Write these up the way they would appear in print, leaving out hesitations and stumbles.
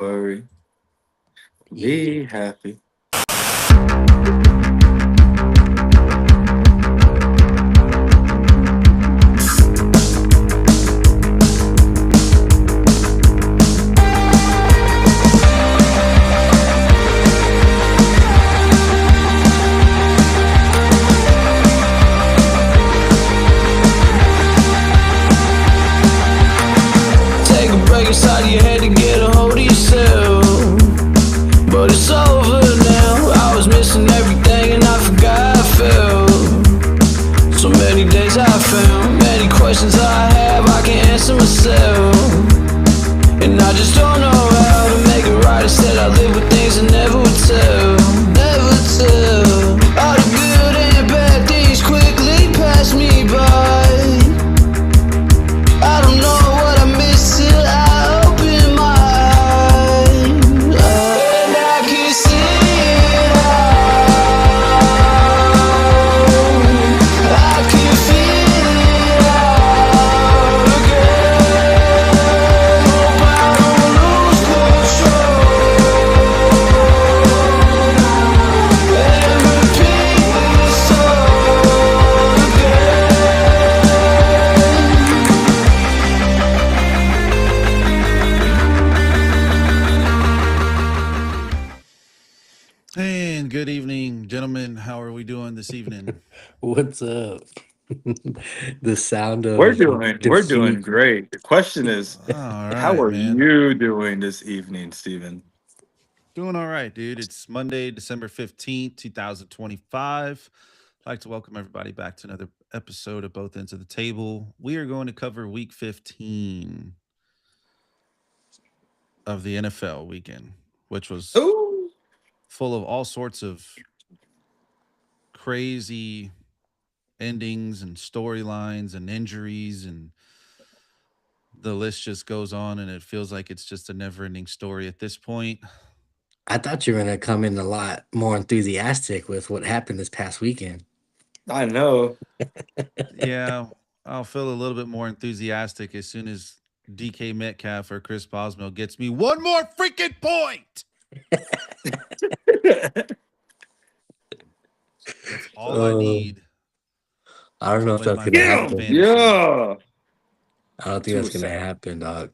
worry. Yeah. Be happy. Take a break inside your head to get a hold of yourself. But it's over now. I was missing everything and I forgot I felt. So many days I found, many questions I have I can't answer myself. And I just don't know how to make it right. Instead I live with things I never would tell. Never tell. All the good and bad things quickly pass me by. I don't know what I miss till I open my eyes. And I can see it all. I can feel it all again. Hope I don't lose control. And repeat this all again. And good evening, gentlemen. How are we doing this evening? What's up? The sound We're of doing defeat. great. The question is, All how right, are man. you doing this evening, Steven? Doing all right, dude. It's Monday, December 15th, 2025. I'd like to welcome everybody back to another episode of Both Ends of the Table. We are going to cover week 15 of the NFL weekend, which was Ooh. full of all sorts of crazy endings and storylines and injuries, and the list just goes on, and it feels like it's just a never-ending story at this point. I thought you were gonna come in a lot more enthusiastic with what happened this past weekend. I know. Yeah, I'll feel a little bit more enthusiastic as soon as DK Metcalf or Chris Boswell gets me one more freaking point. That's all I Uh, need I don't to know if win that's my gonna Get fucking him! happen. fantasy. Yeah. I don't think that's gonna Suicide. happen, dog.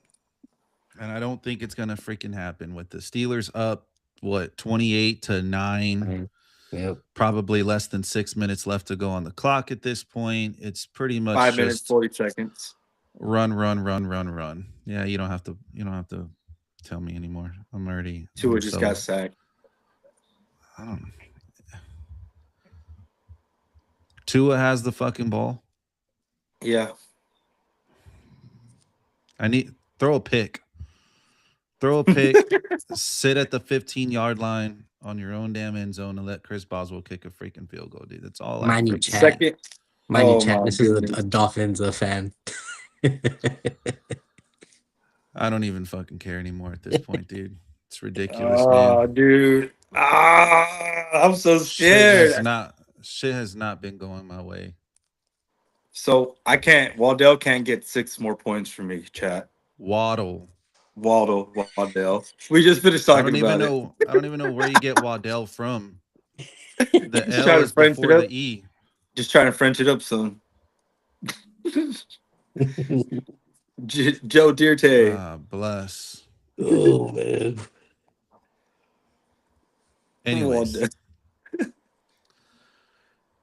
And I don't think it's going to freaking happen with the Steelers up, what, 28-9. Mm, Yep. Probably less than 6 minutes left to go on the clock at this point. It's pretty much 5 minutes, just 40 seconds. run, run, run, run, run. Yeah, you don't have to tell me anymore. Tua I'm just got so sacked. I don't Tua has the fucking ball. Yeah. I need throw a pick. Throw a pick, sit at the 15-yard line on your own damn end zone and let Chris Boswell kick a freaking field goal, dude. That's all I Mind you, freaking need. chat. Second. Mind you, Oh chat. my This is goodness. a Dolphins fan. I don't even fucking care anymore at this point, dude. It's ridiculous, Oh, man. dude. I'm so Shit has scared. not shit has not been going my way. So I can't. Waddell can't get 6 more points from me, chat. Waddle. Waddell. We just finished talking about it. I don't even know where you get Waddell from. The Just L trying to is French it before the up. E. Just trying to French it up, son. Joe Dirte. Ah, bless. Oh man. Anyways, Waddell.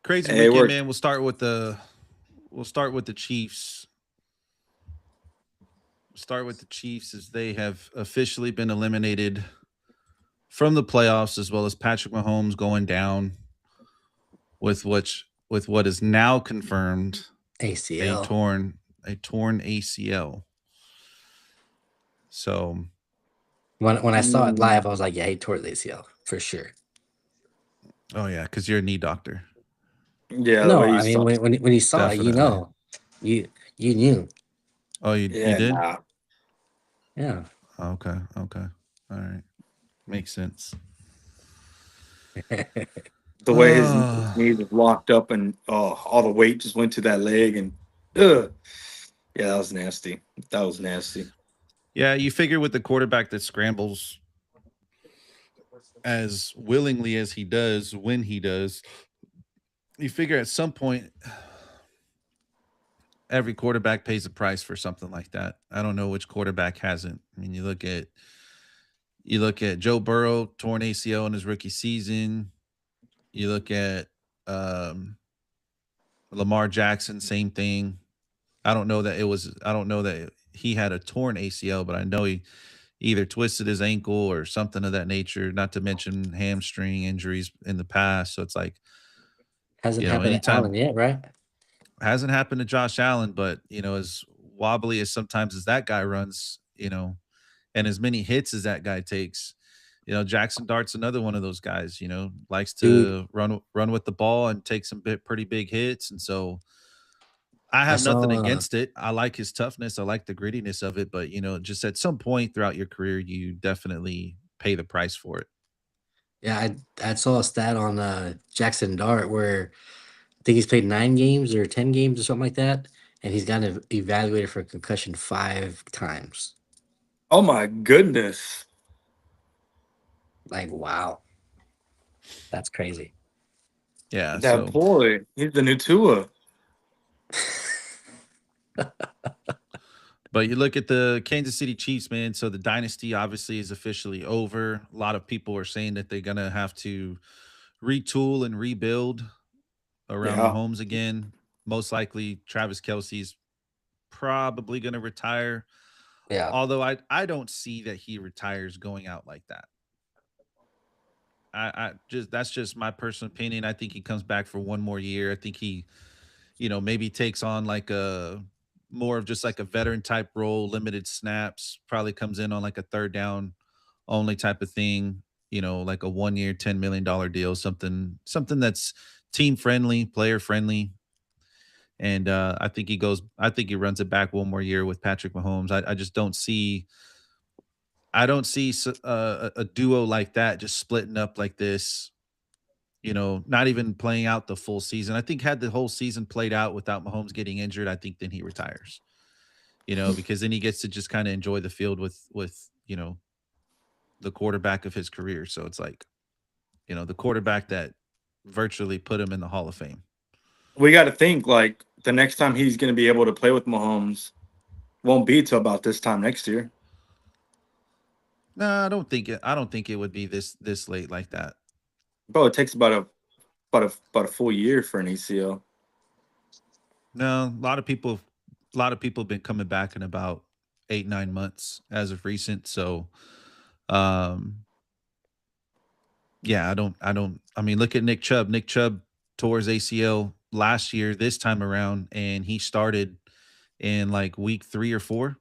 crazy Hey, weekend, we're man. We'll start with the Chiefs. Start with the Chiefs as they have officially been eliminated from the playoffs, as well as Patrick Mahomes going down with what is now confirmed a ACL. torn ACL. So, When I saw it mm, live, I was like, yeah, he tore the ACL for sure. oh yeah, because you're a knee doctor, yeah, the No, way you I mean saw. when you saw it, definitely. you you knew. Oh, you Yeah, did? nah. Yeah. Okay, okay, all right, makes sense. The way his Uh, knees was locked up and all the weight just went to that leg and ugh. Yeah, that was nasty. That was nasty. Yeah, you figure with the quarterback that scrambles as willingly as he does when he does, you figure at some point every quarterback pays a price for something like that. I don't know which quarterback hasn't. I mean, you look at Joe Burrow, torn ACL in his rookie season. You look at um, Lamar Jackson, same thing. I don't know that he had a torn ACL, but I know he either twisted his ankle or something of that nature, not to mention hamstring injuries in the past. So it's like, Hasn't happened to anytime Allen yet, right? hasn't happened to Josh Allen, but as wobbly as sometimes as that guy runs, and as many hits as that guy takes, Jackson Dart's another one of those guys, likes Dude, to run with the ball and take some pretty big hits. And so I I have nothing saw. against it. I like his toughness. I like the grittiness of it, but just at some point throughout your career, you definitely pay the price for it. Yeah, I saw a stat on Jackson Dart where I think he's played 9 games or 10 games or something like that, and he's gotten evaluated for concussion 5 times. Oh my goodness. Like, wow, that's crazy. Yeah. That So, boy. He's the new Tua. but you look at the Kansas City Chiefs, man. So the dynasty obviously is officially over. A lot of people are saying that they're going to have to retool and rebuild around Yeah. Mahomes again. Most likely, Travis Kelsey's probably going to retire. Yeah, Although I don't see that he retires going out like that. I just that's just my personal opinion. I think he comes back for one more year. I think he, maybe takes on like a more of just like a veteran type role, limited snaps, probably comes in on like a third down only type of thing, like a 1 year, $10 million deal, something that's team friendly, player friendly. And I think he runs it back one more year with Patrick Mahomes. I just don't see a duo like that just splitting up like this, not even playing out the full season. I think had the whole season played out without Mahomes getting injured, I think then he retires, because then he gets to just kind of enjoy the field with, the quarterback of his career. So it's like, the quarterback that virtually put him in the Hall of Fame. We got to think like the next time he's going to be able to play with Mahomes won't be till about this time next year. No, I don't think it would be this late like that. Bro, it takes about a full year for an ACL. No, a lot of people have been coming back in about 8, 9 months as of recent. So, um, yeah, I mean, look at Nick Chubb. Nick Chubb tore his ACL last year, this time around, and he started in like week 3 or 4.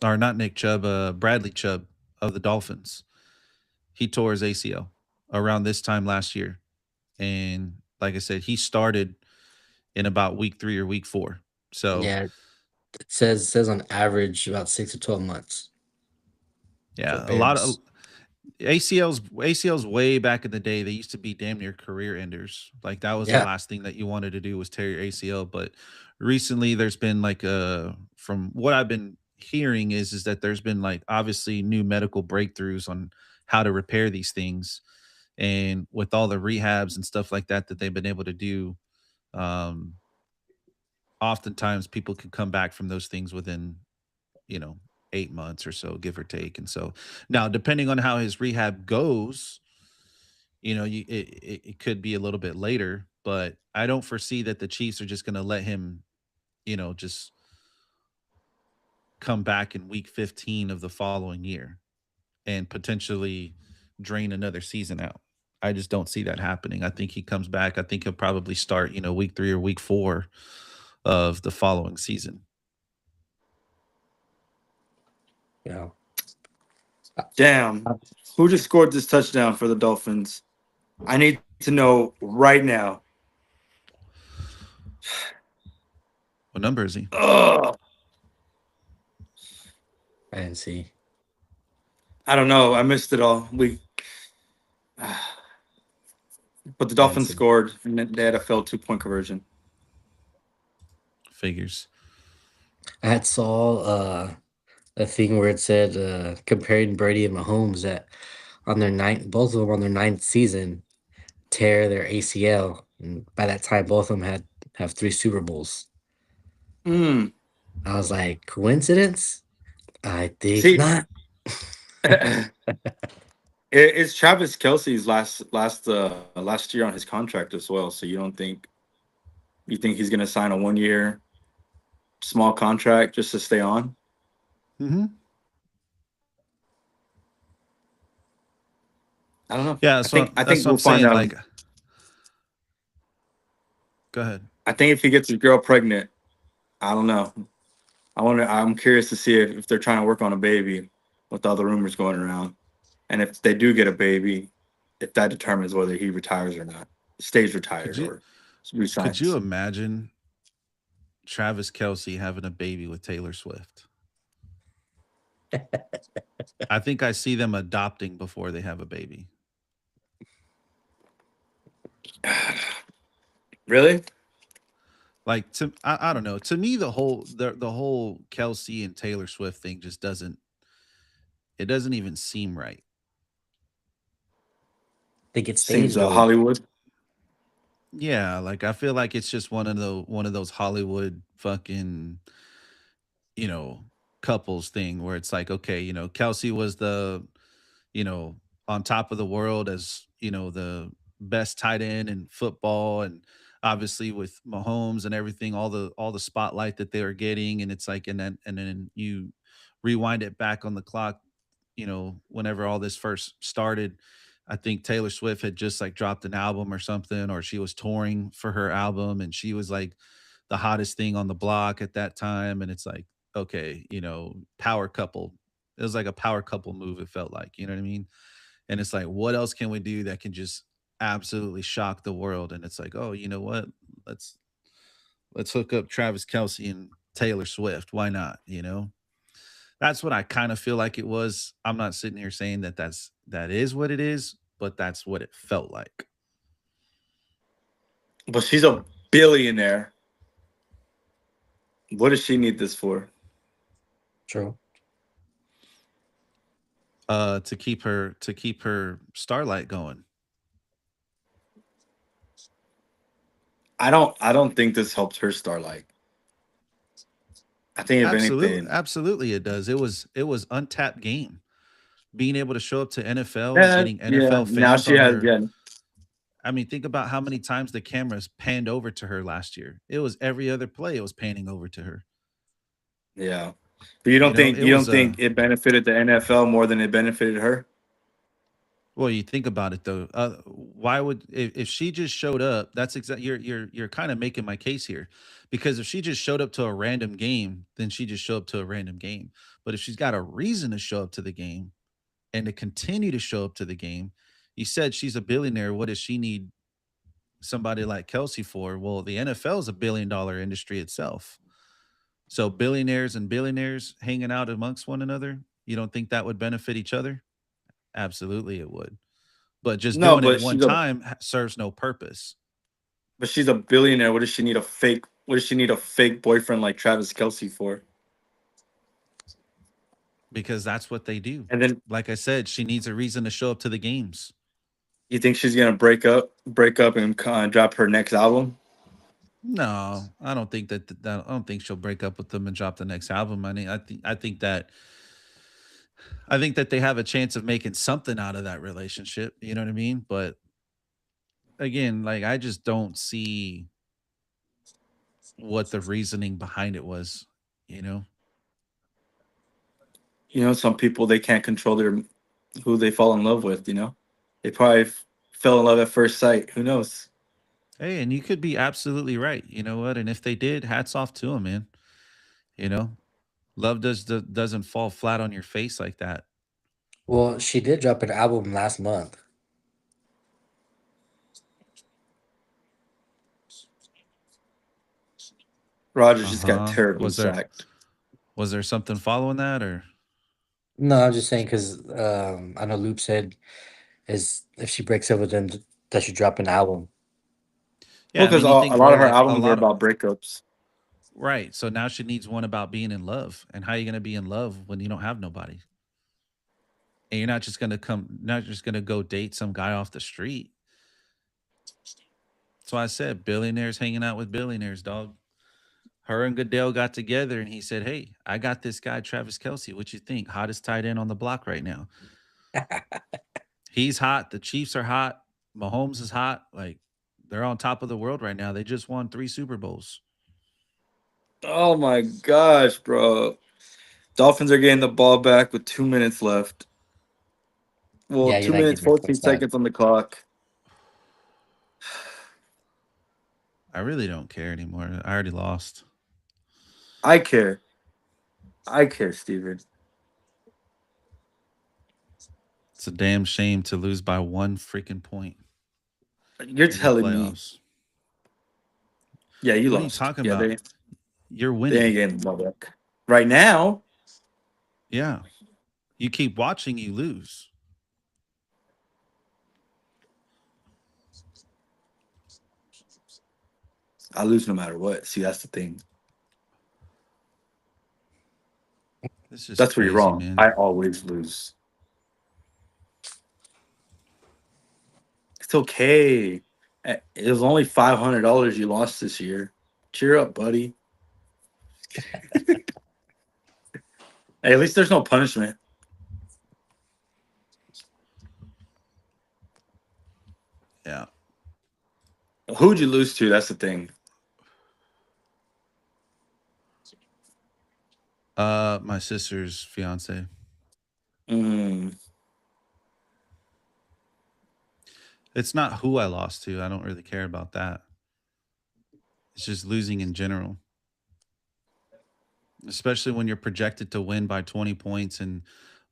Or not Nick Chubb, Bradley Chubb of the Dolphins. He tore his ACL around this time last year. And like I said, he started in about week 3 or week 4. So yeah. It says on average about 6 to 12 months for yeah, a lot of Bears. ACLs way back in the day, they used to be damn near career enders. Like that was the Yeah, last thing that you wanted to do was tear your ACL. But recently there's been like from what I've been hearing is that there's been like obviously new medical breakthroughs on how to repair these things. And with all the rehabs and stuff like that that they've been able to do, um, oftentimes people can come back from those things within, you know, 8 months or so, give or take. And so now, depending on how his rehab goes, it could be a little bit later, but I don't foresee that the Chiefs are just going to let him, just come back in week 15 of the following year and potentially drain another season out. I just don't see that happening. I think he comes back. I think he'll probably start, week 3 or week 4 of the following season. yeah. Damn. Uh, Who just scored this touchdown for the Dolphins? I need to know right now. What number is he? Ugh. I didn't see. I don't know. I missed it all. But the I didn't Dolphins see. scored, and they had a failed 2-point conversion. Figures. I had saw a thing where it said comparing Brady and Mahomes that on their ninth, both of them on their ninth season tear their ACL, and by that time, both of them have 3 Super Bowls. Mm. I was like, coincidence? I think See, not. it's Travis Kelsey's last year on his contract as well. So you think he's gonna sign a 1 year small contract just to stay on? Mm-hmm. I don't know. Yeah, I that's think what I'm we'll find saying. out. Like, go ahead. I think if he gets his girl pregnant, I don't know. I'm curious to see if they're trying to work on a baby with all the rumors going around. And if they do get a baby, if that determines whether he retires or not, stays Could retired you or could you resigns. imagine Travis Kelsey having a baby with Taylor Swift? I think I see them adopting before they have a baby. Really? Like I don't know. To me, the whole Kelsey and Taylor Swift thing just doesn't even seem right. They get Seems stage though. Hollywood. Yeah, like I feel like it's just one of those Hollywood fucking you know couples thing where it's like okay, Kelsey was the you know, on top of the world as, the best tight end in football and obviously with Mahomes and everything, all the spotlight that they were getting. And it's like, and then you rewind it back on the clock, whenever all this first started. I think Taylor Swift had just like dropped an album or something, or she was touring for her album and she was like the hottest thing on the block at that time. And it's like, okay, power couple. It was like a power couple move, it felt like, you know what I mean? And it's like, what else can we do that can just absolutely shock the world? And it's like, oh, you know what? Let's let's hook up Travis Kelsey and Taylor Swift. Why not? That's what I kind of feel like it was. I'm not sitting here saying that is what it is, but that's what it felt like. But she's a billionaire. What does she need this for? True. To keep her starlight going. I don't think this helps her starlight. I think if Absolutely, anything, absolutely it does. It was untapped game. Being able to show up to NFL, yeah, getting yeah. NFL Now fans she on has her. again. I mean, think about how many times the cameras panned over to her last year. It was every other play it was panning over to her. Yeah. But It you was don't think it benefited the NFL more than it benefited her? well, you think about it though. Why would if she just showed up? That's exactly you're kind of making my case here, because if she just showed up to a random game, then she just showed up to a random game. But if she's got a reason to show up to the game and to continue to show up to the game, you said she's a billionaire. What does she need somebody like Kelsey for? Well, the NFL is $1 billion industry itself. So billionaires hanging out amongst one another, you don't think that would benefit each other? Absolutely, it would. But just No, doing it one time serves no purpose but she's a billionaire. What does she need a fake? What does she need a fake boyfriend like Travis Kelsey for? because that's what they do. And then Like I said, she needs a reason to show up to the games. you think she's gonna break up, and drop her next album? No, I don't think I don't think she'll break up with them and drop the next album. I mean, I think that they have a chance of making something out of that relationship. You know what I mean? But again, like I just don't see what the reasoning behind it was. You know? You know, some people they can't control their who they fall in love with. You know, they probably fell in love at first sight. Who knows? Hey, and you could be absolutely right. You know what? And if they did, hats off to them, man. You know, love doesn't fall flat on your face like that. Well, she did drop an album last month. Rogers Uh just got huh. terribly sacked. Was there something following that, or No, I'm just saying because I know Loop said is if she breaks up with them, that she drop an album. Well, yeah? I because mean, you think, a lot bro? of her Like a albums are lot of about breakups. Right. So now she needs one about being in love. And how are you going to be in love when you don't have nobody? And you're not just going to go date some guy off the street. That's why I said billionaires hanging out with billionaires, dog. Her and Goodell got together and he said, "Hey, I got this guy, Travis Kelsey. What you think? Hottest tight end on the block right now. He's hot. The Chiefs are hot. Mahomes is hot. Like, they're on top of the world right now. They just won 3 Super Bowls. Oh my gosh, bro. Dolphins are getting the ball back with 2 minutes left. Well, Yeah, you're two not minutes, getting your 14 points back. seconds on the clock. I really don't care anymore. I already lost. I care. I care, Steven. It's a damn shame to lose by 1 freaking point You're in the telling me. playoffs. Yeah, you What are you lost. talking Yeah, about? You're they winning. ain't getting the ball back. Right now, Yeah. You keep watching, you lose. I lose no matter what. See, that's the thing. This is That's where you're crazy, wrong. man. I always lose. It's okay. It was only $500 you lost this year. Cheer up, buddy. Hey, at least there's no punishment. Yeah. Who'd you lose to? That's the thing. My sister's fiance. Mm, It's not who I lost to. I don't really care about that. It's just losing in general. Especially when you're projected to win by 20 points and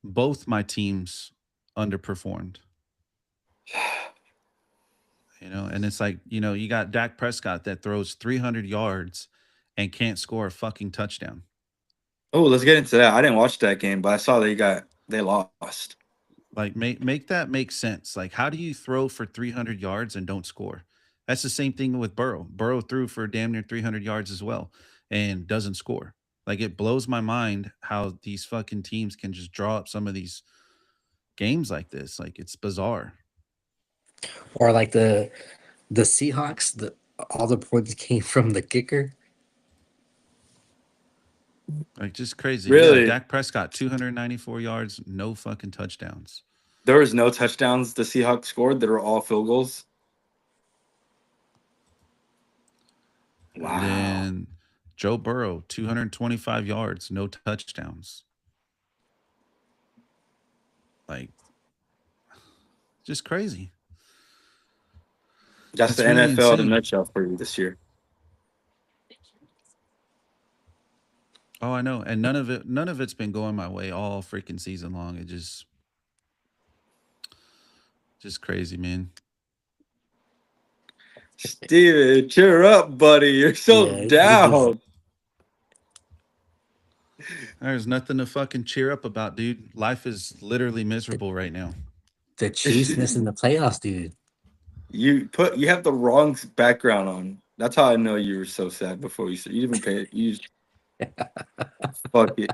both my teams underperformed. And it's like, you got Dak Prescott that throws 300 yards and can't score a fucking touchdown. oh, let's get into that. I didn't watch that game, but I saw they lost. Like, make that make sense. Like, how do you throw for 300 yards and don't score? That's the same thing with Burrow. Burrow threw for damn near 300 yards as well and doesn't score. Like, it blows my mind how these fucking teams can just draw up some of these games like this. Like, it's bizarre. Or like the Seahawks, all the points came from the kicker. Like, just crazy. Yeah, Really? Dak Prescott, 294 yards, no fucking touchdowns. There was no touchdowns the Seahawks scored. They were all field goals. Wow. And then Joe Burrow, 225 yards, no touchdowns. Like, just crazy. That's the really NFL in a insane. nutshell for you this year. Oh, I know. And none of it's been going my way all freaking season long. It just crazy, man. Steven, cheer up, buddy. You're so Yeah, you down. There's nothing to fucking cheer up about, dude. Life is literally miserable right now. The Chiefs missing the playoffs, dude. You have the wrong background on. That's how I know you were so sad before you said you didn't pay it. You just, fuck it.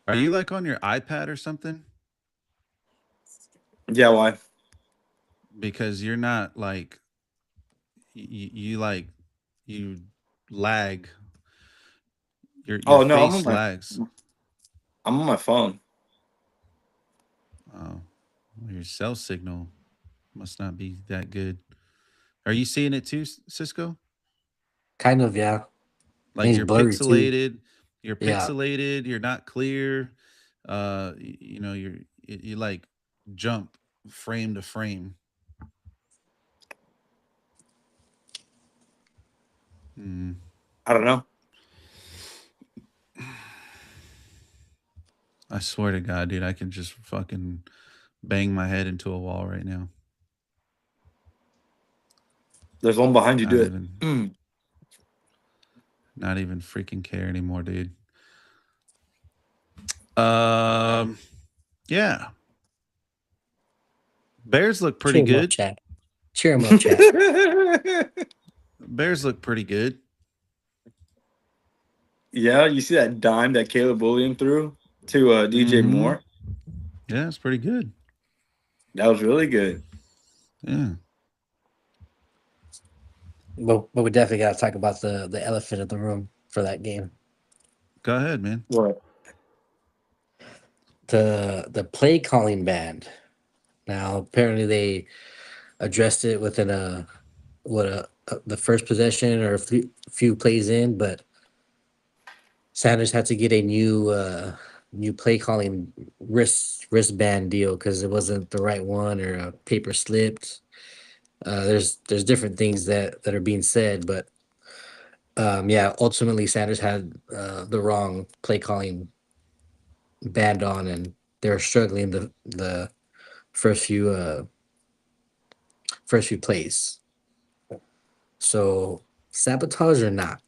Are you like on your iPad or something? Yeah, why? Because you're not like you lag. Your Oh no, face lags. I'm on my phone. Oh, well, your cell signal must not be that good. Are you seeing it too, Cisco? Kind of, yeah. Like He's you're blurry too. pixelated. You're Yeah. pixelated. You're not clear. You like jump frame to frame. I don't know. I swear to God, dude, I can just fucking bang my head into a wall right now. There's one behind you. Not Do even, it. Not even freaking care anymore, dude. Yeah. Bears look pretty Cheer 'em up, good. chat. Cheer him up, chat. Bears look pretty good. Yeah, you see that dime that Caleb Williams threw to DJ Mm-hmm. Moore? Yeah, it's pretty good. That was really good. Yeah. But we definitely got to talk about the elephant in the room for that game. Go ahead, man. What? The play calling band. Now apparently they addressed it within the first possession or a few plays in, but Sanders had to get a new play calling wristband deal because it wasn't the right one or a paper slipped. There's different things that are being said, but yeah, ultimately Sanders had the wrong play calling band on, and they were struggling the first few uh, first few plays. So sabotage or not?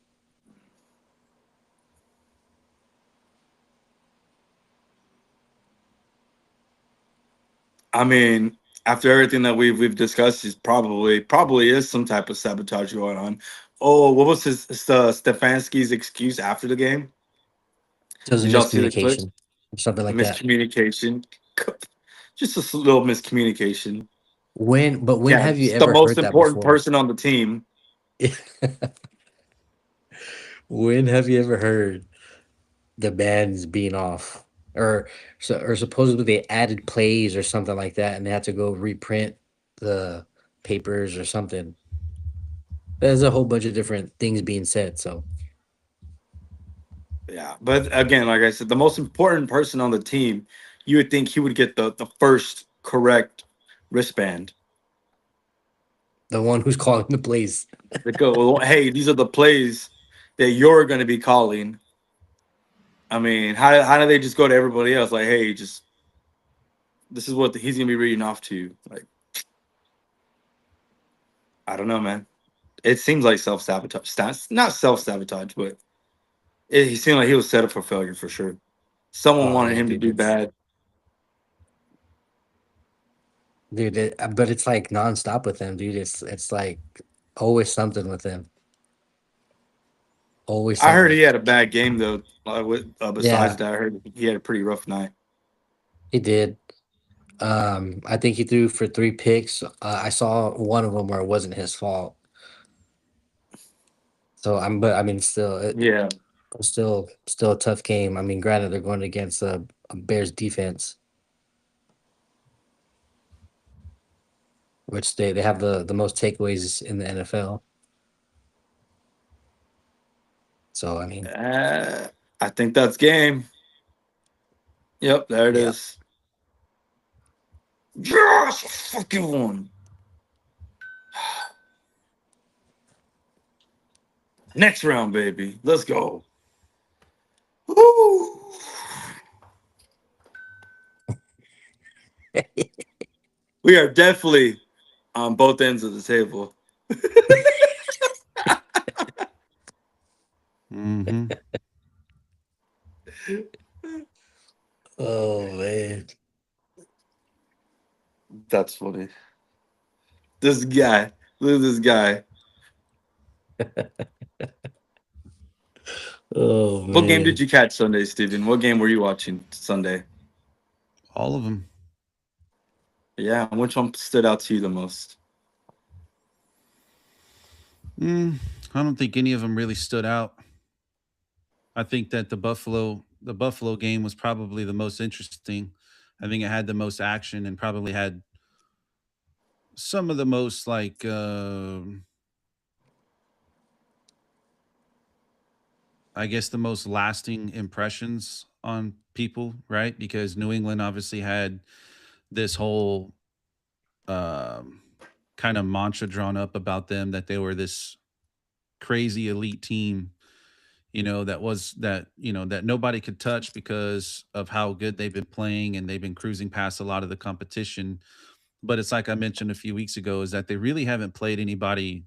I mean, after everything that we've discussed, is probably is some type of sabotage going on. Oh, what was Stefanski's excuse after the game? It was a Did y'all see the clip? miscommunication or something like that. Miscommunication. Just a little miscommunication. When Yeah, have you it's the ever most heard that important before? person on the team. When have you ever heard the bands being off, or supposedly they added plays or something like that, and they had to go reprint the papers or something? There's a whole bunch of different things being said. So Yeah, but again, like I said, the most important person on the team, you would think he would get the first correct wristband. the one who's calling the plays. They go, well, hey, these are the plays that you're going to be calling. I mean, how do they just go to everybody else like, hey, just this is what he's going to be reading off to you? Like, I don't know, man. It seems like self sabotage. Not self sabotage, but he seemed like he was set up for failure for sure. Someone Oh wanted yeah, him to dude, do bad. but it's like nonstop with them, dude. It's like always something with them. Always I heard something. he had a bad game though. Besides Yeah, that, I heard he had a pretty rough night. he did. I think he threw for 3 picks. I saw one of them where it wasn't his fault. So but I mean, Yeah, still a tough game. I mean, granted, they're going against a Bears defense, which they have the most takeaways in the NFL. So I mean, uh, I think that's game. Yep, there it yeah. is. Yes, fucking one. Next round, baby. Let's go. Woo! We are definitely on both ends of the table. Mm-hmm. Oh man. That's funny. This guy. Look at this guy. Oh What game did man. you catch Sunday, Steven? What game were you watching Sunday? All of them. Yeah, which one stood out to you the most? Mm, I don't think any of them really stood out. I think that the Buffalo game was probably the most interesting. I think it had the most action and probably had some of the most like I guess the most lasting impressions on people, right? Because New England obviously had this whole um, kind of mantra drawn up about them that they were this crazy elite team, that nobody could touch because of how good they've been playing and they've been cruising past a lot of the competition. But it's like I mentioned a few weeks ago, is that they really haven't played anybody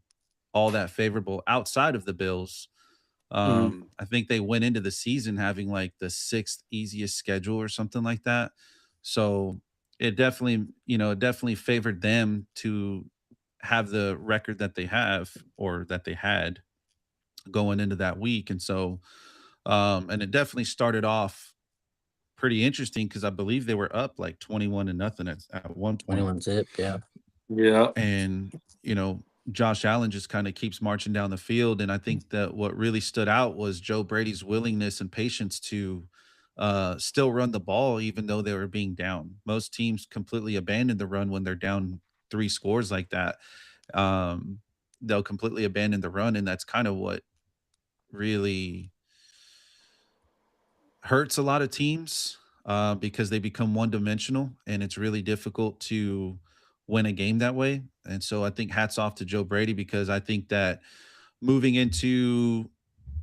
all that favorable outside of the Bills. Mm. I think they went into the season having like the sixth easiest schedule or something like that. So it definitely favored them to have the record that they have or that they had going into that week. And so, and it definitely started off pretty interesting because I believe they were up like 21 to nothing at one point. 21 zip. Yeah. Yeah. And, you know, Josh Allen just kind of keeps marching down the field. And I think that what really stood out was Joe Brady's willingness and patience to still run the ball, even though they were being down. Most teams completely abandon the run when they're down three scores like that. Um, they'll completely abandon the run. And that's kind of what really hurts a lot of teams because they become one dimensional and it's really difficult to win a game that way. And so I think hats off to Joe Brady because I think that moving into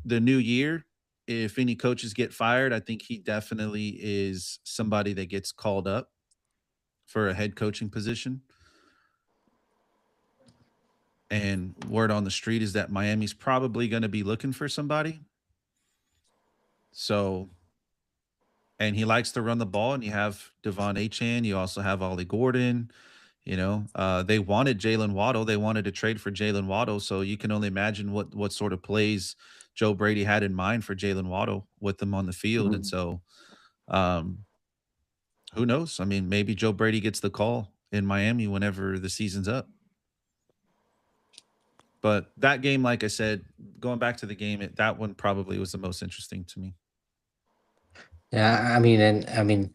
the new year, if any coaches get fired, I think he definitely is somebody that gets called up for a head coaching position. And word on the street is that Miami's probably going to be looking for somebody. So and he likes to run the ball. And you have Devon Achan, you also have Ollie Gordon. You know, they wanted Jalen Waddle. They wanted to trade for Jalen Waddle. So you can only imagine what sort of plays Joe Brady had in mind for Jalen Waddle with them on the field. And Mhm. so, um, who knows? I mean, maybe Joe Brady gets the call in Miami whenever the season's up. But that game, like I said, going back to the game, that one probably was the most interesting to me. Yeah. I mean,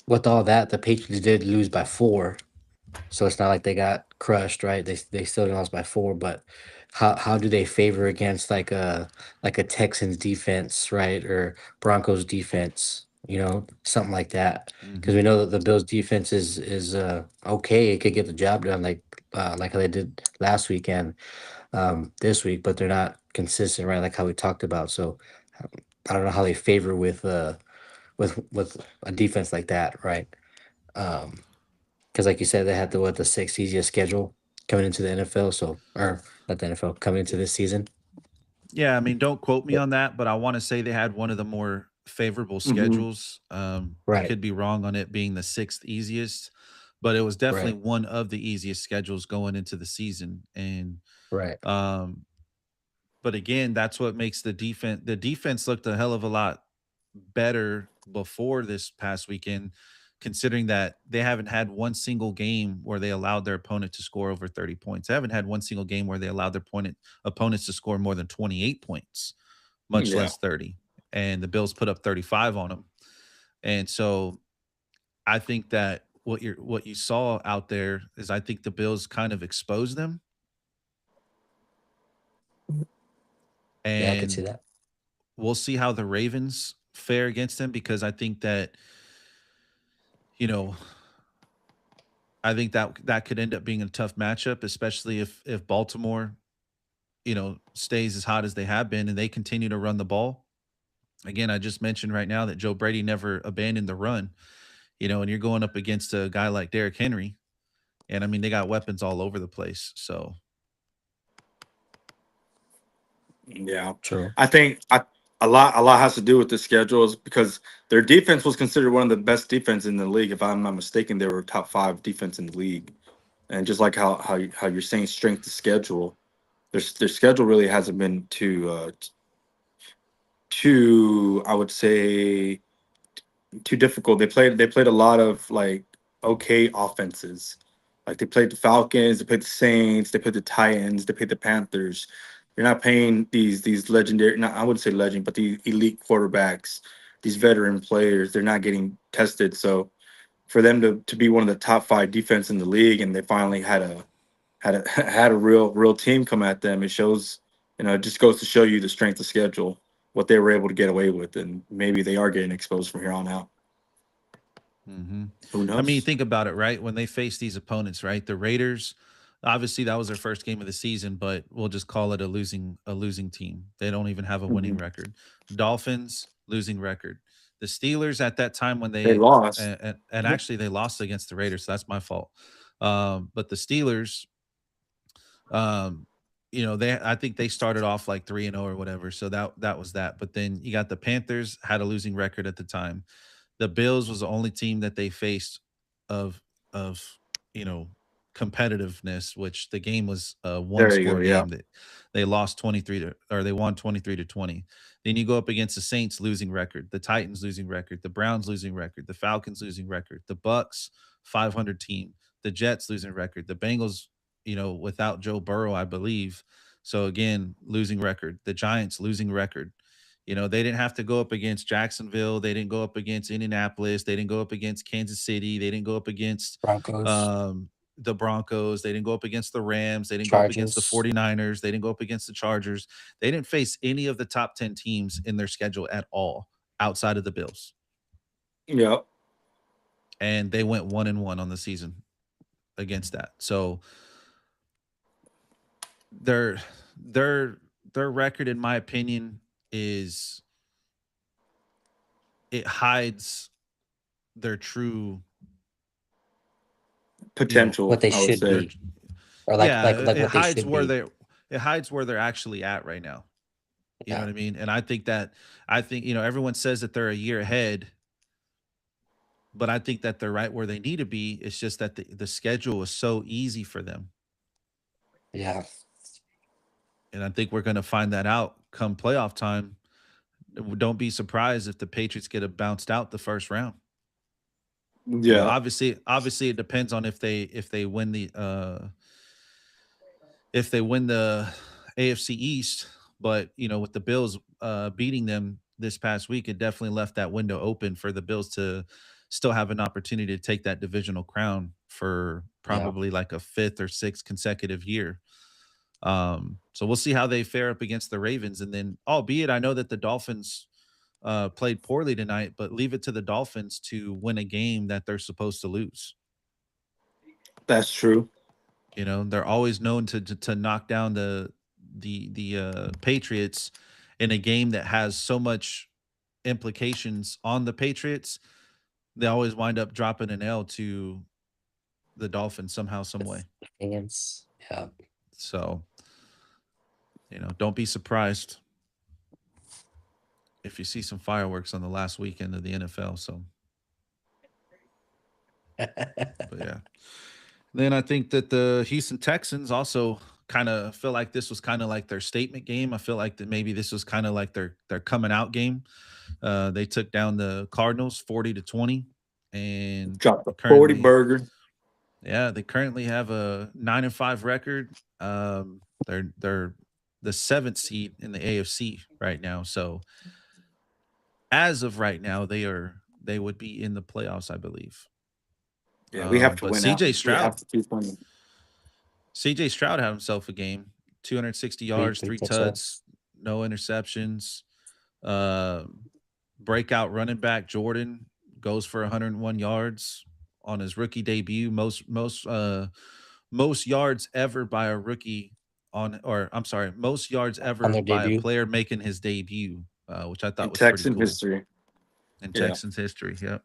with all that, the Patriots did lose by 4. So it's not like they got crushed, right? They still lost by 4, but how do they favor against like a Texans defense, right? Or Broncos defense, something like that. Because Hmm. we know that the Bills defense is okay. It could get the job done like how they did last weekend, this week, but they're not consistent, right? Like how we talked about. So um, I don't know how they favor with a defense like that, right? Um, because like you said, they had the 6th easiest schedule coming into the NFL. So, or not the NFL, coming into this season. Yeah, I mean, don't quote me Yep. on that, but I want to say they had one of the more favorable Mhm. schedules. I Right, could be wrong on it being the sixth easiest, but it was definitely right, one of the easiest schedules going into the season. And right. um, but again, that's what makes the defense. The defense looked a hell of a lot better before this past weekend, considering that they haven't had one single game where they allowed their opponent to score over 30 points. They haven't had one single game where they allowed their opponents to score more than 28 points, much Yeah. less 30. And the Bills put up 35 on them. And so I think that what you saw out there is I think the Bills kind of exposed them. Yeah, I could see And that. we'll see how the Ravens fare against them because I think that, you know, I think that that could end up being a tough matchup, especially if Baltimore, stays as hot as they have been and they continue to run the ball. Again, I just mentioned right now that Joe Brady never abandoned the run, and you're going up against a guy like Derrick Henry, and I mean they got weapons all over the place. So, Yeah. True. I think a lot has to do with the schedules because their defense was considered one of the best defense in the league. If I'm not mistaken, they were top 5 defense in the league. And just like how you're saying strength to schedule, their schedule really hasn't been too, I would say, too difficult. They played a lot of like okay offenses. Like they played the Falcons, they played the Saints, they played the Titans, they played the Panthers. You're not paying these legendary, not I wouldn't say legend, but the elite quarterbacks, these veteran players. They're not getting tested. So for them to be one of the top 5 defense in the league, and they finally had a had a real team come at them, it shows. It just goes to show you the strength of schedule, what they were able to get away with, and maybe they are getting exposed from here on out. hmm Who I mean, knows? think about it, right? When they face these opponents, right? The Raiders, obviously that was their first game of the season, but we'll just call it a losing team. They don't even have a winning Mhm. record. Dolphins losing record. The Steelers at that time when They they lost. and actually they lost against the Raiders, so that's my fault. But the Steelers, um, they I think they started off like 3-0 or whatever, so that was that. But then you got the Panthers had a losing record at the time. The Bills was the only team that they faced of, you know, competitiveness, which the game was a one There you go. score Yeah. game that they lost 23 they won 23-20. Then you go up against the Saints losing record, the Titans losing record, the Browns losing record, the Falcons losing record, the Bucks 500 team, the Jets losing record, the Bengals, without Joe Burrow, I believe. So again, losing record, the Giants losing record. They didn't have to go up against Jacksonville. They didn't go up against Indianapolis. They didn't go up against Kansas City. They didn't go up against Broncos, the Broncos. They didn't go up against the Rams. They didn't go up against the Chargers. 49ers. They didn't go up against the Chargers. They didn't face any of the top 10 teams in their schedule at all outside of the Bills. Yeah. And they went 1-1 on the season against that. So their record, in my opinion, is it hides their true Potential, What they I would should say. be, or like yeah, like it what they hides should where be. it hides where they're actually at right now. You know Yeah, what I mean? And I think everyone says that they're a year ahead, but I think that they're right where they need to be. It's just that the schedule is so easy for them. yeah. And I think we're going to find that out come playoff time. Don't be surprised if the Patriots get bounced out the first round. Yeah. Obviously it depends on if they win the AFC East, but with the Bills beating them this past week, it definitely left that window open for the Bills to still have an opportunity to take that divisional crown for probably like a fifth or sixth consecutive year. So we'll see how they fare up against the Ravens. And then, albeit I know that the Dolphins played poorly tonight, but leave it to the Dolphins to win a game that they're supposed to lose. That's true. They're always known to knock down the Patriots in a game that has so much implications on the Patriots. They always wind up dropping an L to the Dolphins somehow, some way. Fans. Yeah. So, don't be surprised if you see some fireworks on the last weekend of the NFL. So, but yeah. Then I think that the Houston Texans also kind of feel like this was kind of like their statement game. I feel like that maybe this was kind of like their coming out game. They took down the Cardinals 40-20 and Dropped a 40 burger. Yeah, they currently have a 9-5 record. They're the 7th seed in the AFC right now. So as of right now, they would be in the playoffs, I believe. Yeah, we have to but win. CJ out. Stroud, We have to keep winning. CJ Stroud had himself a game, 260 yards, three tuds, no interceptions. Breakout running back Jordan goes for 101 yards on his rookie debut. Most yards ever by a rookie most yards ever by a player making his debut, which I thought was Texan pretty cool. history. In Texans history, yep.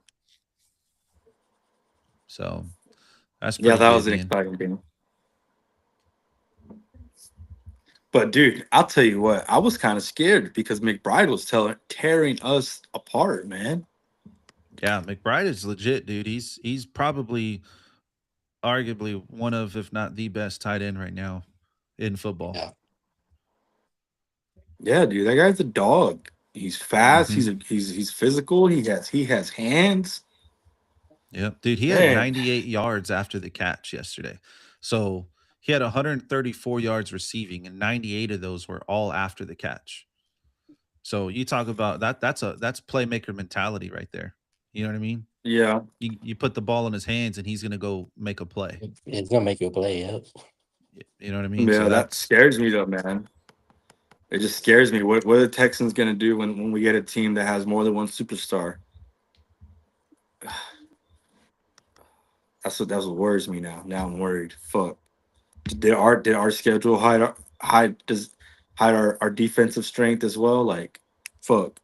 So that's that good, was an exciting game. But dude, I'll tell you what, I was kind of scared because McBride was tearing us apart, man. Yeah, McBride is legit, dude. He's probably arguably one of, if not the best tight end right now in football. Yeah, dude, that guy's a dog. He's fast. He's physical. He has hands. Yep, dude. He had 98 yards after the catch yesterday. So he had 134 yards receiving, and 98 of those were all after the catch. So you talk about that. That's playmaker mentality right there. You know what I mean? Yeah. You put the ball in his hands, and he's gonna go make a play. He's gonna make a play. Yep. You know what I mean? Yeah, so that scares me though, man. It just scares me. What are the Texans gonna do when we get a team that has more than one superstar? That's what worries me now. Now I'm worried. Fuck. Did our schedule hide our defensive strength as well? Like, fuck.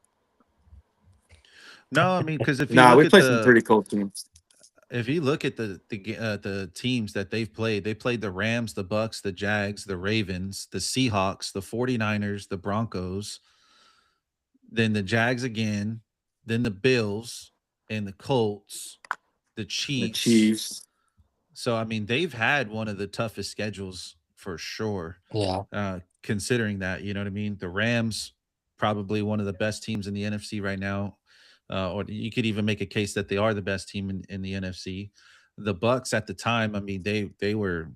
No, I mean, because if you we play some pretty cool teams. If you look at the teams that they played the Rams, the Bucks, the Jags, the Ravens, the Seahawks, the 49ers, the Broncos, then the Jags again, then the Bills and the Colts, the Chiefs. So I mean, they've had one of the toughest schedules for sure. Yeah. Considering that, you know what I mean. The Rams, probably one of the best teams in the NFC right now, or you could even make a case that they are the best team in the NFC. The Bucks at the time, I mean, they were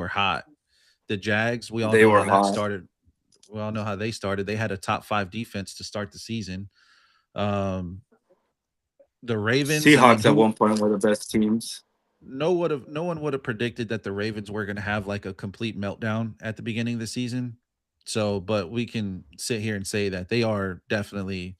hot. The Jags, we all They know were how that hot. started. We all know how they started. They had a top 5 defense to start the season. Um, the Ravens, I mean, Seahawks at who one point were the best teams. no one would have predicted that the Ravens were going to have like a complete meltdown at the beginning of the season. So, but we can sit here and say that they are definitely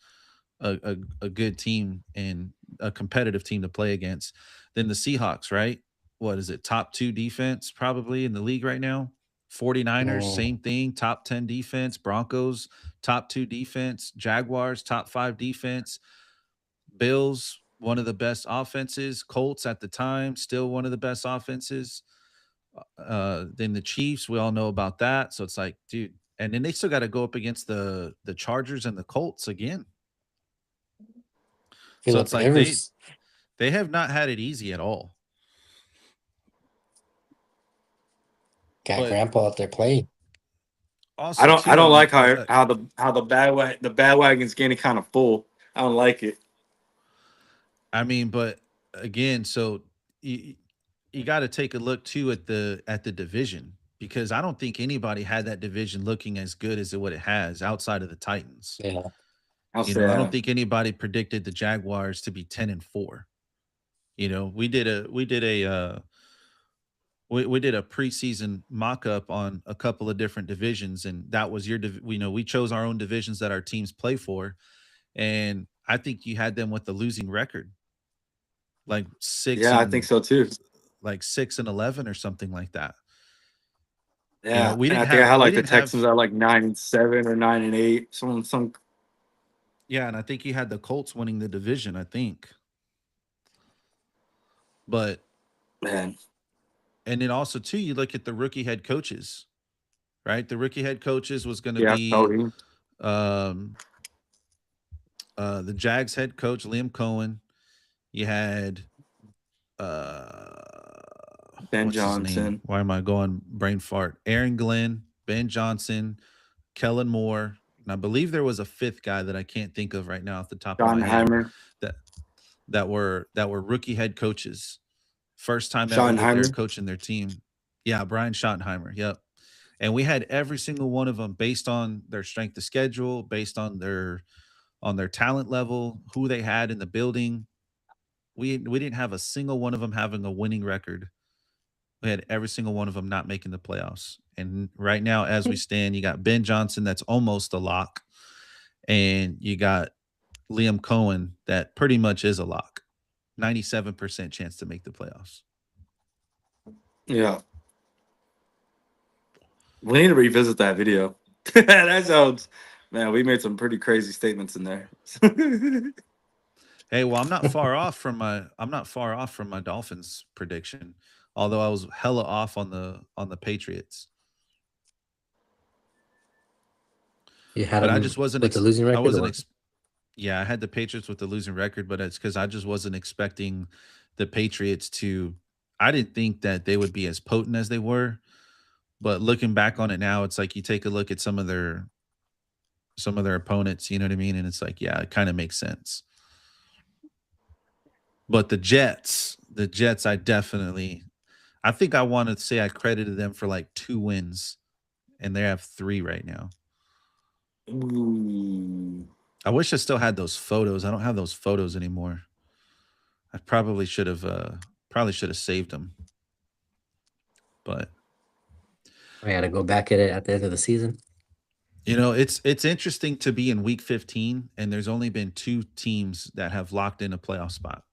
a good team and a competitive team to play against. Then the Seahawks, right? What is it? Top 2 defense probably in the league right now. 49ers, Mm, same thing, top 10 defense. Broncos, top 2 defense. Jaguars, top 5 defense. Bills, one of the best offenses. Colts at the time, still one of the best offenses. Then the Chiefs, we all know about that. So it's like, dude, and then they still got to go up against the Chargers and the Colts again. So Philip it's like Rivers they have not had it easy at all. got But Grandpa out there playing. I also don't I too, I don't mean, like how the bandwagon's getting kind of full. I don't like it. but again, so you got to take a look too at the division, because I don't think anybody had that division looking as good as what it has outside of the Titans. Yeah. I'll You say know, I don't that. think anybody predicted the Jaguars to be 10-4. You know, we did a preseason mock up on a couple of different divisions, and that was we chose our own divisions that our teams play for, and I think you had them with the losing record, like six Yeah, I think and so too. like 6-11 or something like that. You know, Yeah, and I think I had we like the didn't Texans have at like 9-7 or 9-8. Some yeah, and I think you had the Colts winning the division, I think. But man. and then also too, you look at the rookie head coaches, right? The rookie head coaches was going to Yeah, be Cody, um the Jags head coach Liam Cohen. You had uh Ben what's his name? Johnson, Why am I going brain fart? Aaron Glenn, Ben Johnson, Kellen Moore, and I believe there was a fifth guy that I can't think of right now off the top of my head Schottenheimer, that that were rookie head coaches, first time ever that they're Schottenheimer. coaching their team. Yeah, Brian Schottenheimer. Yep. And we had every single one of them based on their strength of schedule, based on their talent level, who they had in the building. We didn't have a single one of them having a winning record. We had every single one of them not making the playoffs. And right now, as we stand, you got Ben Johnson that's almost a lock, and you got Liam Cohen that pretty much is a lock. 97% chance to make the playoffs. Yeah, we need to revisit that video. That sounds, man. We made some pretty crazy statements in there. Hey, well, I'm not far off from my Dolphins prediction, although I was hella off on the Patriots. You had But I him just wasn't with the ex- losing I record, wasn't or ex- yeah, I had the Patriots with the losing record, but it's because I just wasn't expecting the Patriots to. I didn't think that they would be as potent as they were. But looking back on it now, it's like you take a look at some of their opponents, you know what I mean? And it's like, yeah, it kind of makes sense. But the Jets, I think I want to say I credited them for like 2 wins, and they have 3 right now. Ooh. I wish I still had those photos. I don't have those photos anymore. I probably should have saved them. But I got to go back at it at the end of the season. it's interesting to be in week 15, and there's only been 2 teams that have locked in a playoff spot,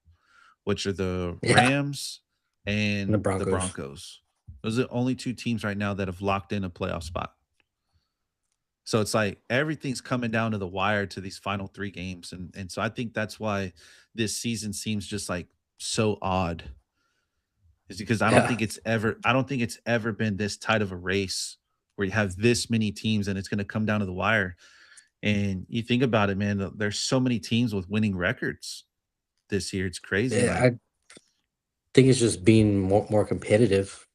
which are the Yeah, Rams and the and the Broncos. Broncos. Those are the only 2 teams right now that have locked in a playoff spot. So it's like everything's coming down to the wire to these final 3 games, and so I think that's why this season seems just like so odd. Is because Yeah, I don't think it's ever been this tight of a race where you have this many teams and it's going to come down to the wire. And you think about it, man, there's so many teams with winning records this year. It's crazy. yeah. Like, think it's just being more competitive.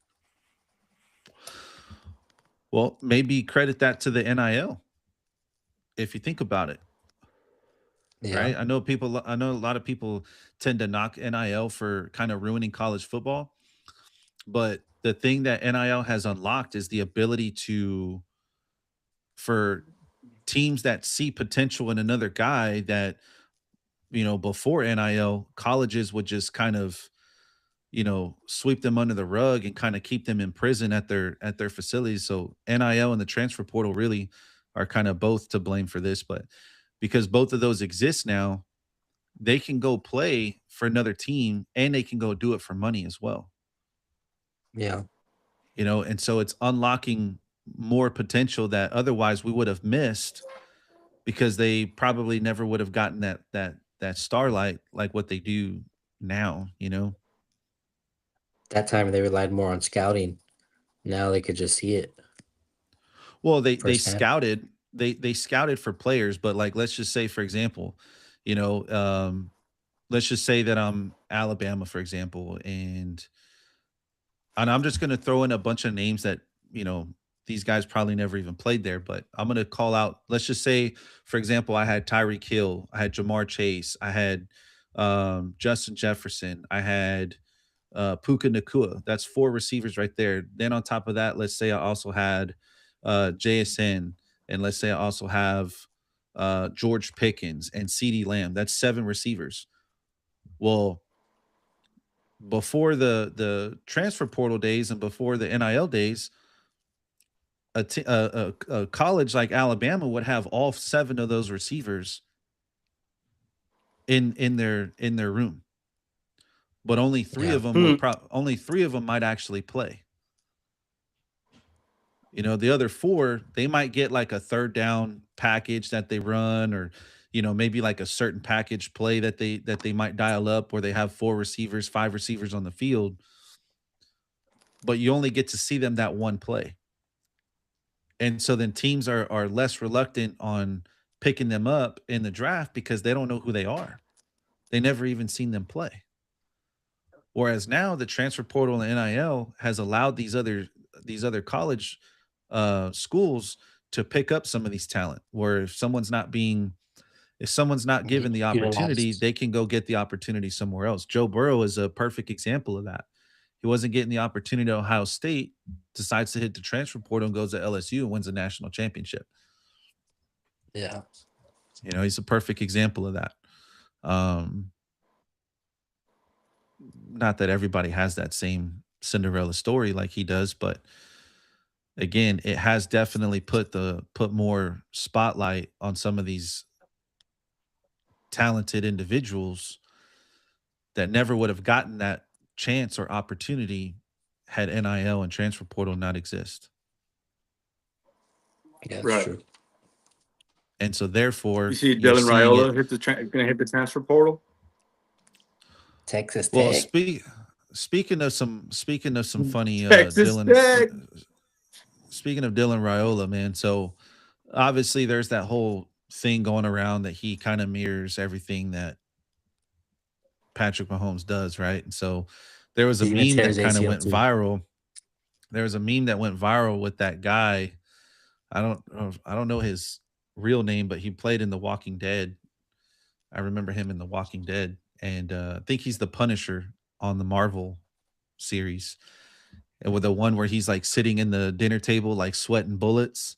Well, maybe credit that to the NIL if you think about it, Yeah. right? I know a lot of people tend to knock NIL for kind of ruining college football, but the thing that NIL has unlocked is the ability to for teams that see potential in another guy that, before NIL, colleges would just kind of, sweep them under the rug and kind of keep them in prison at their facilities. So NIL and the transfer portal really are kind of both to blame for this, but because both of those exist now, they can go play for another team and they can go do it for money as well. Yeah. And so it's unlocking more potential that otherwise we would have missed because they probably never would have gotten that starlight like what they do now. That time they relied more on scouting. Now they could just see it Well, they firsthand. scouted they scouted for players, but like let's just say for example, you know, let's just say that I'm Alabama, for example, and I'm just going to throw in a bunch of names that, these guys probably never even played there, but I'm going to call out, let's just say, for example, I had Tyreek Hill, I had Jamar Chase, I had Justin Jefferson, I had Puka Nakua. That's four receivers right there. Then on top of that, let's say I also had JSN, and let's say I also have George Pickens and CeeDee Lamb. That's seven receivers. Well, before the transfer portal days and before the NIL days, a college like Alabama would have all seven of those receivers in their room, but only three Yeah. of them only three of them might actually play. The other four, they might get like a third down package that they run, or maybe like a certain package play that they might dial up where they have four receivers, five receivers on the field, but you only get to see them that one play. And so then teams are less reluctant on picking them up in the draft because they don't know who they are. They never even seen them play. Whereas now the transfer portal and NIL has allowed these other college schools to pick up some of these talent. Where if someone's not given the opportunity, Utilized. they can go get the opportunity somewhere else. Joe Burrow is a perfect example of that. He wasn't getting the opportunity at Ohio State, decides to hit the transfer portal and goes to LSU and wins a national championship. Yeah. He's a perfect example of that. Um, Not that everybody has that same Cinderella story like he does, but again, it has definitely put more spotlight on some of these talented individuals that never would have gotten that chance or opportunity had NIL and transfer portal not exist. Yeah, that's Right. true. And so therefore You see you're Dylan seeing it. Raiola gonna hit the transfer portal. Texas Well, Tech. speaking of some funny Texas Tech. speaking of Dylan Raiola, man. So obviously there's that whole thing going around that he kind of mirrors everything that Patrick Mahomes does, right? And so there was a He's gonna meme tear that his kind of ACL went too. viral. There was a meme that went viral with that guy. I don't know his real name, but he played in The Walking Dead. I remember him in The Walking Dead, and I think he's the Punisher on the Marvel series. And with the one where he's like sitting in the dinner table, like sweating bullets.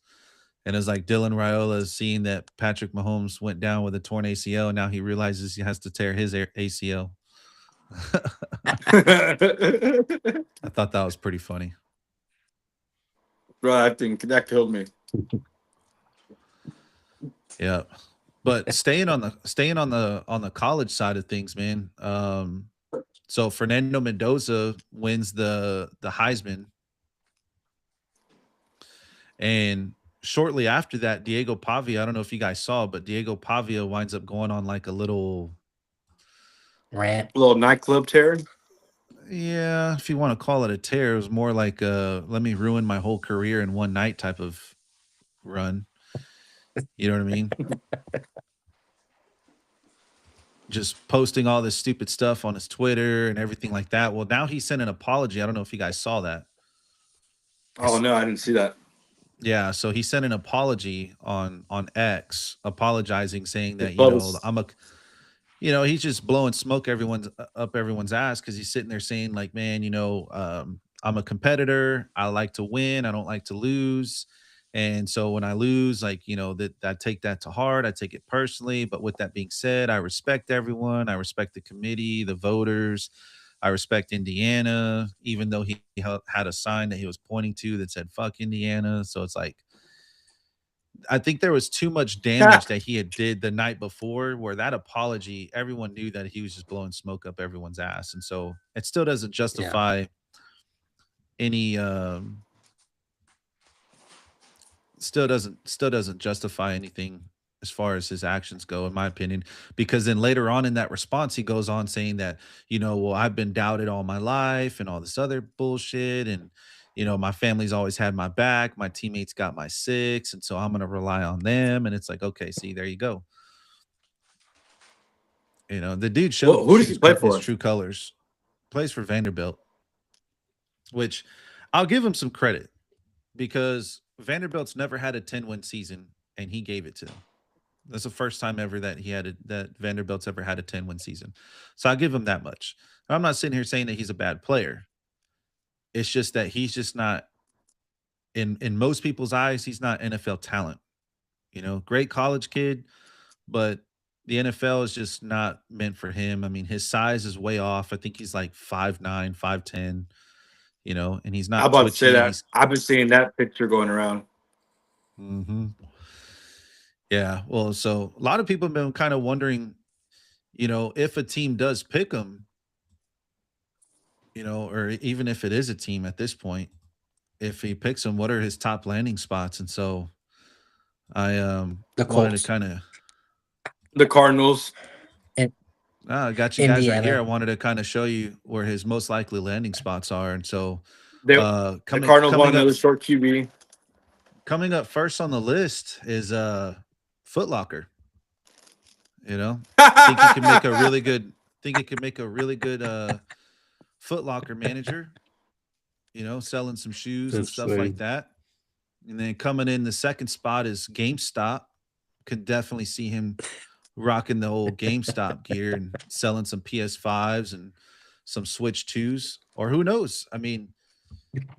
And it's like Dylan Raiola is seeing that Patrick Mahomes went down with a torn ACL. And now he realizes he has to tear his ACL. I thought that was pretty funny. Bro, I think that killed me. Yeah. But staying on the college side of things, man. So Fernando Mendoza wins the Heisman. And shortly after that, Diego Pavia, I don't know if you guys saw, but Diego Pavia winds up going on like a little, Rant. A little nightclub tear. yeah, if you want to call it a tear, it was more like let me ruin my whole career in one night type of run. You know what I mean? just posting all this stupid stuff on his Twitter and everything like that. Well, now he sent an apology. I don't know if you guys saw that. Oh no, I didn't see that. Yeah, so he sent an apology on X, apologizing, saying that Close. he's just blowing smoke up everyone's ass because he's sitting there saying like, man, I'm a competitor. I like to win. I don't like to lose. And so when I lose, like, that I take that to heart. I take it personally. But with that being said, I respect everyone. I respect the committee, the voters. I respect Indiana, even though he had a sign that he was pointing to that said "fuck Indiana." So it's like, I think there was too much damage that he had did the night before, where that apology, everyone knew that he was just blowing smoke up everyone's ass, and so it still doesn't Yeah. justify any still doesn't justify anything as far as his actions go, in my opinion. Because then later on in that response, he goes on saying that, well, I've been doubted all my life and all this other bullshit, and my family's always had my back, my teammates got my six, and so I'm going to rely on them. And it's like, okay, see, there you go. The dude showed Who does he play his for? true colors. Plays for Vanderbilt, which I'll give him some credit, because Vanderbilt's never had a 10-win season, and he gave it to them. That's the first time ever that that Vanderbilt's ever had a 10-win season. So I'll give him that much. I'm not sitting here saying that he's a bad player. It's just that he's just not, in most people's eyes, he's not NFL talent. Great college kid, but the NFL is just not meant for him. I mean, his size is way off. I think he's like 5'9", 5'10", and he's I'm not about to say twitchy. that. I've been seeing that picture going around. Mm-hmm. Yeah. Well, so a lot of people have been kind of wondering, if a team does pick him, or even if it is a team at this point, if he picks him, what are his top landing spots? And so I The wanted to Colts. kind of The Cardinals. I got you guys right here. I Indiana. wanted to kind of show you where his most likely landing spots are. And so The coming Cardinals want coming up another short QB. coming up first on the list is Foot Locker. Think he can make a really good Foot Locker manager, selling some shoes and That's stuff like funny. that. And then coming in the second spot is GameStop. Could definitely see him rocking the old GameStop gear and selling some PS5s and some Switch 2s. Or who knows? I mean,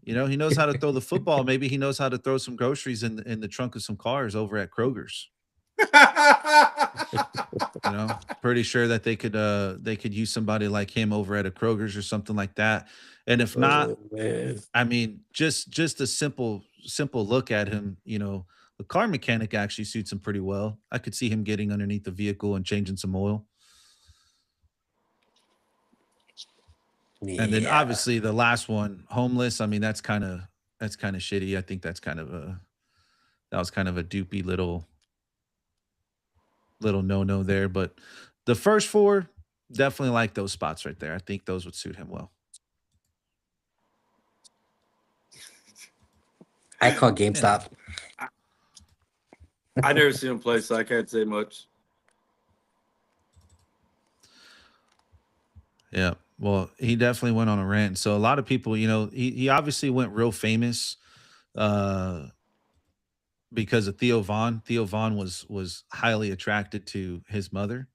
he knows how to throw the football. Maybe he knows how to throw some groceries in the trunk of some cars over at Kroger's. Pretty sure that they could use somebody like him over at a Kroger's or something like that. And if not, Oh, man. I mean, just a simple look at him, the car mechanic actually suits him pretty well. I could see him getting underneath the vehicle and changing some oil. And then Yeah. obviously the last one, homeless. I mean, that's kind of shitty. I think that was kind of a doopy little no there. But the first four, definitely like those spots right there. I think those would suit him well. I call GameStop. I never seen him play, so I can't say much. Yeah. Well, he definitely went on a rant. So a lot of people, he obviously went real famous because of Theo Vaughn. Theo Vaughn was highly attracted to his mother.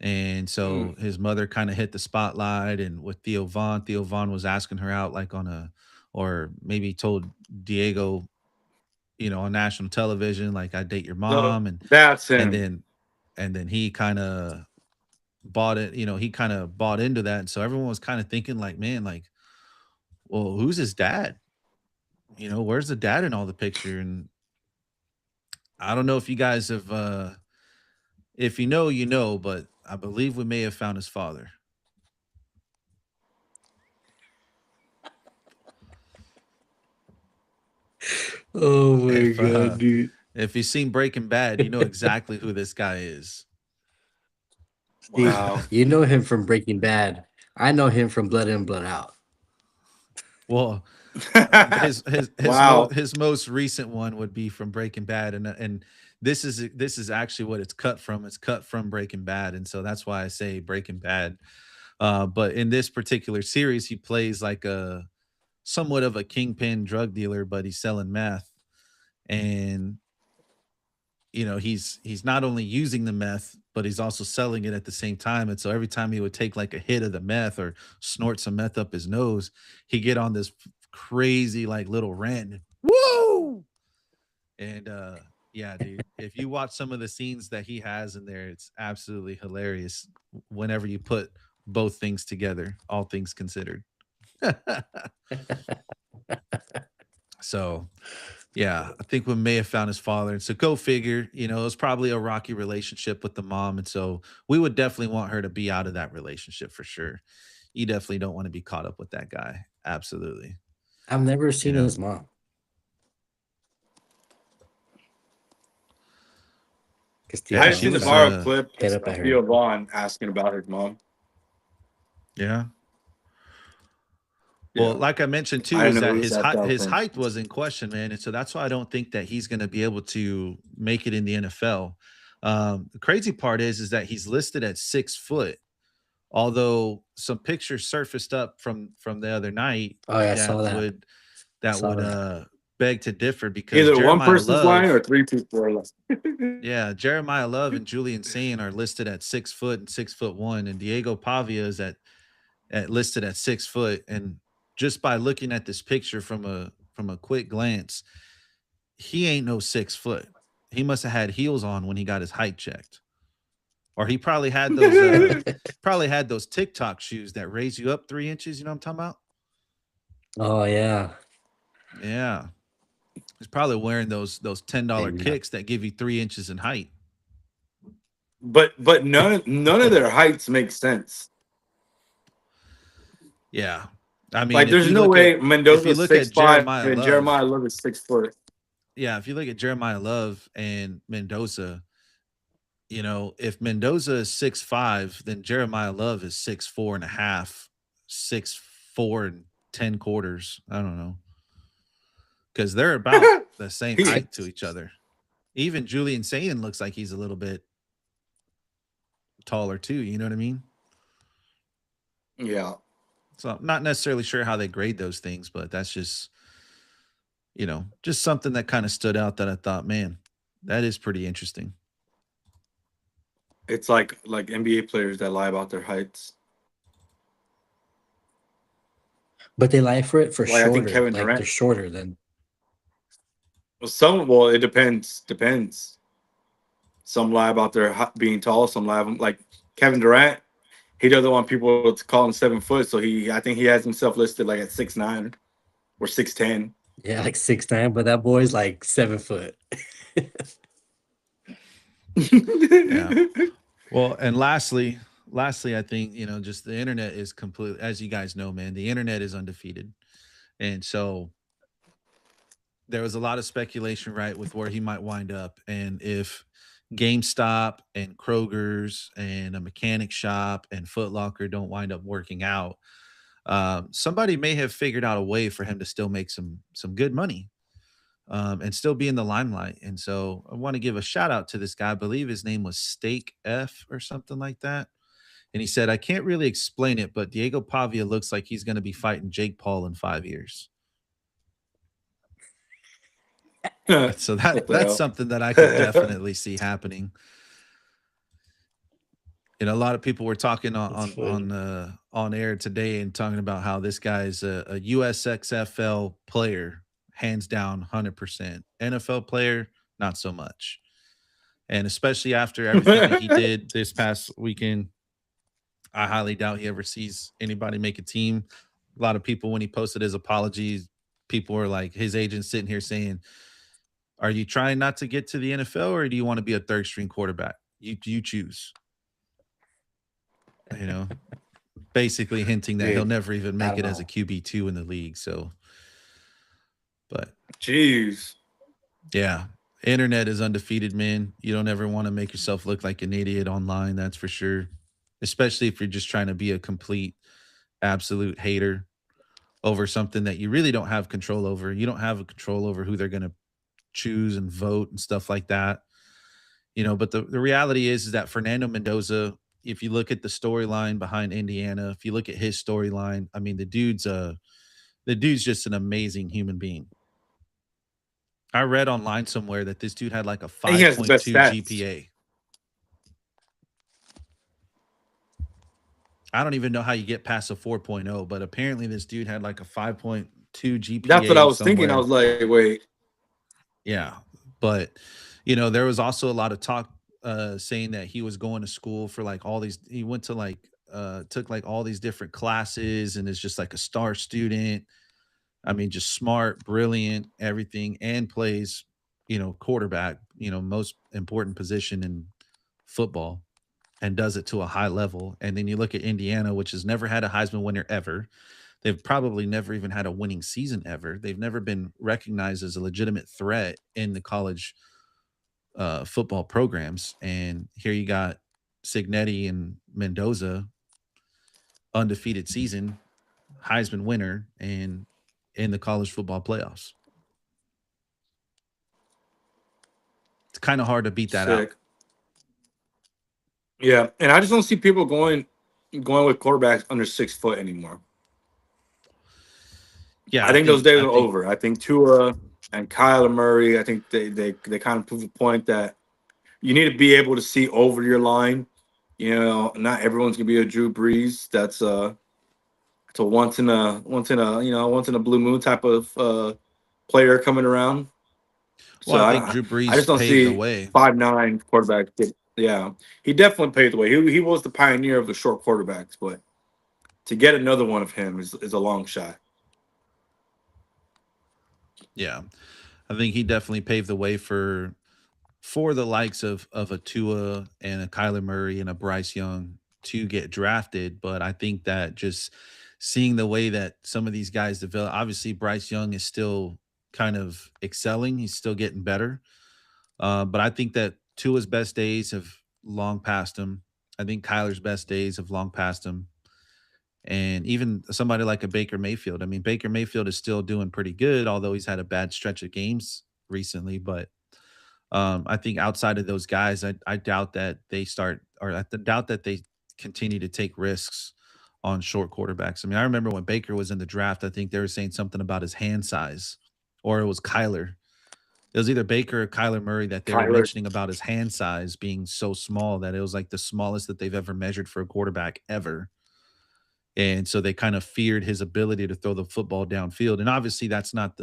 And so his mother kind of hit the spotlight, and with Theo Vaughn was asking her out like or maybe told Diego, on national television, like, I date your mom. And that's him. then he kind of bought it, he kind of bought into that. And so everyone was kind of thinking like, man, like, well, who's his dad? Where's the dad in all the picture? And I don't know if you guys have, if but I believe we may have found his father. Oh my god, dude. If you've seen Breaking Bad, you know exactly who this guy is. Wow. You know him from Breaking Bad. I know him from Blood In, Blood Out. Well, his Wow. his most recent one would be from Breaking Bad, and this is actually what it's cut from. It's cut from Breaking Bad, and so that's why I say Breaking Bad. But in this particular series, he plays like a somewhat of a kingpin drug dealer, but he's selling meth, and he's not only using the meth, but he's also selling it at the same time. And so every time he would take like a hit of the meth or snort some meth up his nose, he get on this crazy like little rant. Woo! And yeah, dude, if you watch some of the scenes that he has in there, it's absolutely hilarious whenever you put both things together, all things considered. So yeah, I think we may have found his father. And so go figure, it was probably a rocky relationship with the mom. And so we would definitely want her to be out of that relationship for sure. You definitely don't want to be caught up with that guy. Absolutely. I've never You seen know, his mom. yeah, I've she seen the was, viral clip Get up of at Theo her. Vaughn asking about his mom. yeah. Well, Yeah, like I mentioned I too, is didn't know that it was his that height, far his from. height was in question, man, and so that's why I don't think that he's going to be able to make it in the NFL. The crazy part is that he's listed at 6 foot, although some pictures surfaced up from the other night Oh yeah, I that saw that. would that Saw would that. beg to differ because Either one Jeremiah person's lying or Love, three people are Jeremiah Love and Julian Sane are listed at 6 foot and 6'1", and Diego Pavia is at listed at 6 foot. And just by looking at this picture from a quick glance, he ain't no 6 foot. He must have had heels on when he got his height checked. Or he probably had those TikTok shoes that raise you up 3 inches. You know what I'm talking about? Oh yeah. Yeah. He's probably wearing those $10 Maybe not. kicks that give you 3 inches in height. but none of their heights make sense. Yeah. I mean, Like, there's no way if you Mendoza's look at 6'5" Jeremiah and Love, Jeremiah Love is 6 foot. yeah, if you look at Jeremiah Love and Mendoza, if Mendoza is 6'5", then Jeremiah Love is 6'4" and a half, 6'4" and 10 quarters. I don't know. Because they're about the same height to each other. Even Julian Sane looks like he's a little bit taller too. You know what I mean? Yeah, So I'm not necessarily sure how they grade those things, but that's just something that kind of stood out that I thought, man, that is pretty interesting. it's like NBA players that lie about their heights. But they lie for it for Like, I think shorter. Kevin Like they're Durant. shorter than. Well, it depends. Some lie about their being tall. Some lie like Kevin Durant. He doesn't want people to call him 7 foot, so I think he has himself listed like at 6'9" or 6'10". Yeah, like 6'9", but that boy's like 7 foot. Yeah. Well, and lastly, I think, just the internet is complete. As you guys know, man, the internet is undefeated. And so there was a lot of speculation, right, with where he might wind up. And if GameStop and Kroger's and a mechanic shop and Foot Locker don't wind up working out, somebody may have figured out a way for him to still make some good money, and still be in the limelight. And so I want to give a shout out to this guy. I believe his name was Steak F or something like that. And he said, I can't really explain it, but Diego Pavia looks like he's going to be fighting Jake Paul in 5 years. So What the that's hell? something that I could definitely see happening. A lot of people were talking on air today and talking about how this guy's a USXFL player, hands down, 100%. NFL player, not so much. And especially after everything that he did this past weekend, I highly doubt he ever sees anybody make a team. A lot of people, when he posted his apologies, people were like, his agent sitting here saying, are you trying not to get to the NFL, or do you want to be a third string quarterback? You choose. Basically hinting that he'll never even make it as a QB2 in the league. So, but Jeez. yeah, internet is undefeated, man. You don't ever want to make yourself look like an idiot online. That's for sure. Especially if you're just trying to be a complete, absolute hater over something that you really don't have control over. You don't have a control over who they're going to choose and vote and stuff like that. But the reality is that Fernando Mendoza, if you look at the storyline behind Indiana, if you look at his storyline, I mean, the dude's just an amazing human being. I read online somewhere that this dude had like a And he has the best 5.2 stats. GPA. I don't even know how you get past a 4.0, but apparently this dude had like a 5.2 That's what I GPA was thinking. I somewhere. was like, wait, Yeah. But, there was also a lot of talk saying that he was going to school for like all these, he went to like, took like all these different classes and is just like a star student. I mean, just smart, brilliant, everything, and plays, quarterback, most important position in football, and does it to a high level. And then you look at Indiana, which has never had a Heisman winner ever. They've probably never even had a winning season ever. They've never been recognized as a legitimate threat in the college football programs. And here you got Signetti and Mendoza, undefeated season, Heisman winner, and in the college football playoffs. It's kind of hard to beat that out. sick. Yeah, and I just don't see people going with quarterbacks under 6 foot anymore. Yeah, I think those days are over. I think Tua and Kyler Murray. I think they kind of prove a point that you need to be able to see over your line. Not everyone's gonna be a Drew Brees. That's it's a once in a blue moon type of player coming around. Well, So I think I Drew I Brees just don't paved the see way. 5'9" quarterback. Yeah, he definitely paved the way. He was the pioneer of the short quarterbacks, but to get another one of him is a long shot. Yeah, I think he definitely paved the way for the likes of a Tua and a Kyler Murray and a Bryce Young to get drafted. But I think that just seeing the way that some of these guys develop, obviously Bryce Young is still kind of excelling. He's still getting better. But I think that Tua's best days have long passed him. I think Kyler's best days have long passed him. And even somebody like a Baker Mayfield. I mean, Baker Mayfield is still doing pretty good, although he's had a bad stretch of games recently. But I think outside of those guys, I doubt that they start, or doubt that they continue to take risks on short quarterbacks. I mean, I remember when Baker was in the draft, I think they were saying something about his hand size, or it was Kyler. It was either Baker or Kyler Murray that they were Kyler, mentioning about his hand size being so small that it was like the smallest that they've ever measured for a quarterback ever. And so they kind of feared his ability to throw the football downfield. And obviously, that's not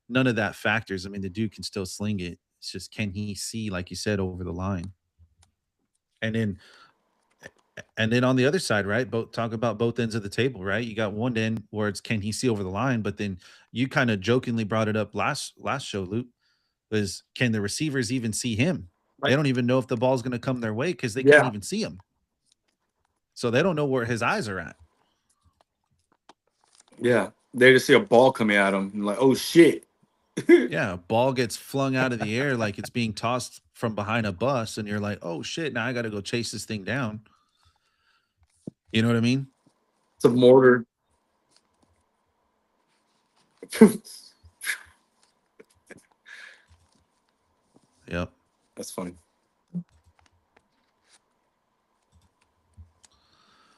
none of that factors. I mean, the dude can still sling it. It's just, can he see, like you said, over the line? And then on the other side, right? Both talk about both ends of the table, right? You got one end where it's, can he see over the line? But then you kind of jokingly brought it up last show, Luke, was, can the receivers even see him? They right? don't even know if the ball's going to come their way because they can't Yeah, even see him. So they don't know where his eyes are at. yeah. They just see a ball coming at him, and like, oh shit. Yeah, ball gets flung out of the air like it's being tossed from behind a bus, and you're like, "Oh shit! Now I got to go chase this thing down." You know what I mean? It's a mortar. Yep. That's funny.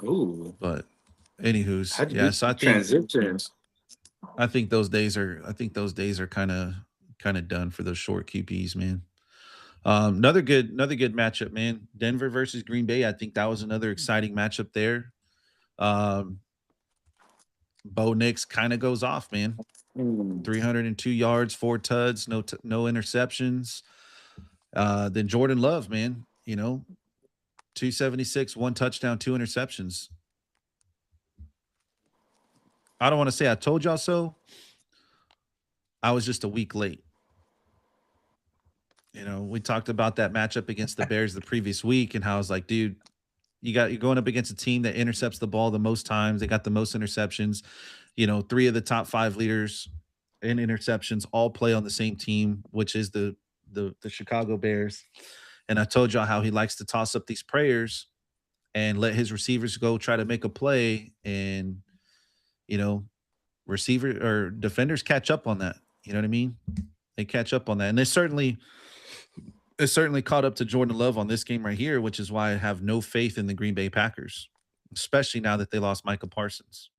Ooh, But, anywho's, how'd you yeah. do So I the think transition? those days are kind of done for those short QPs, man. Another good matchup, man. Denver versus Green Bay. I think that was another exciting matchup there. Um, Bo Nix kind of goes off, man. Hmm. 302 yards, 4 tuds, no interceptions. Then Jordan Love, man, 276, 1 touchdown, 2 interceptions. I don't want to say I told y'all so. I was just a week late. We talked about that matchup against the Bears the previous week and how I was like, dude, you're going up against a team that intercepts the ball the most times. They got the most interceptions. 3 of the top 5 leaders in interceptions all play on the same team, which is the Chicago Bears. And I told y'all how he likes to toss up these prayers and let his receivers go try to make a play, and you know receiver or defenders catch up on that. You know what I mean? They catch up on that, and they certainly it certainly caught up to Jordan Love on this game right here, which is why I have no faith in the Green Bay Packers, especially now that they lost Micah Parsons.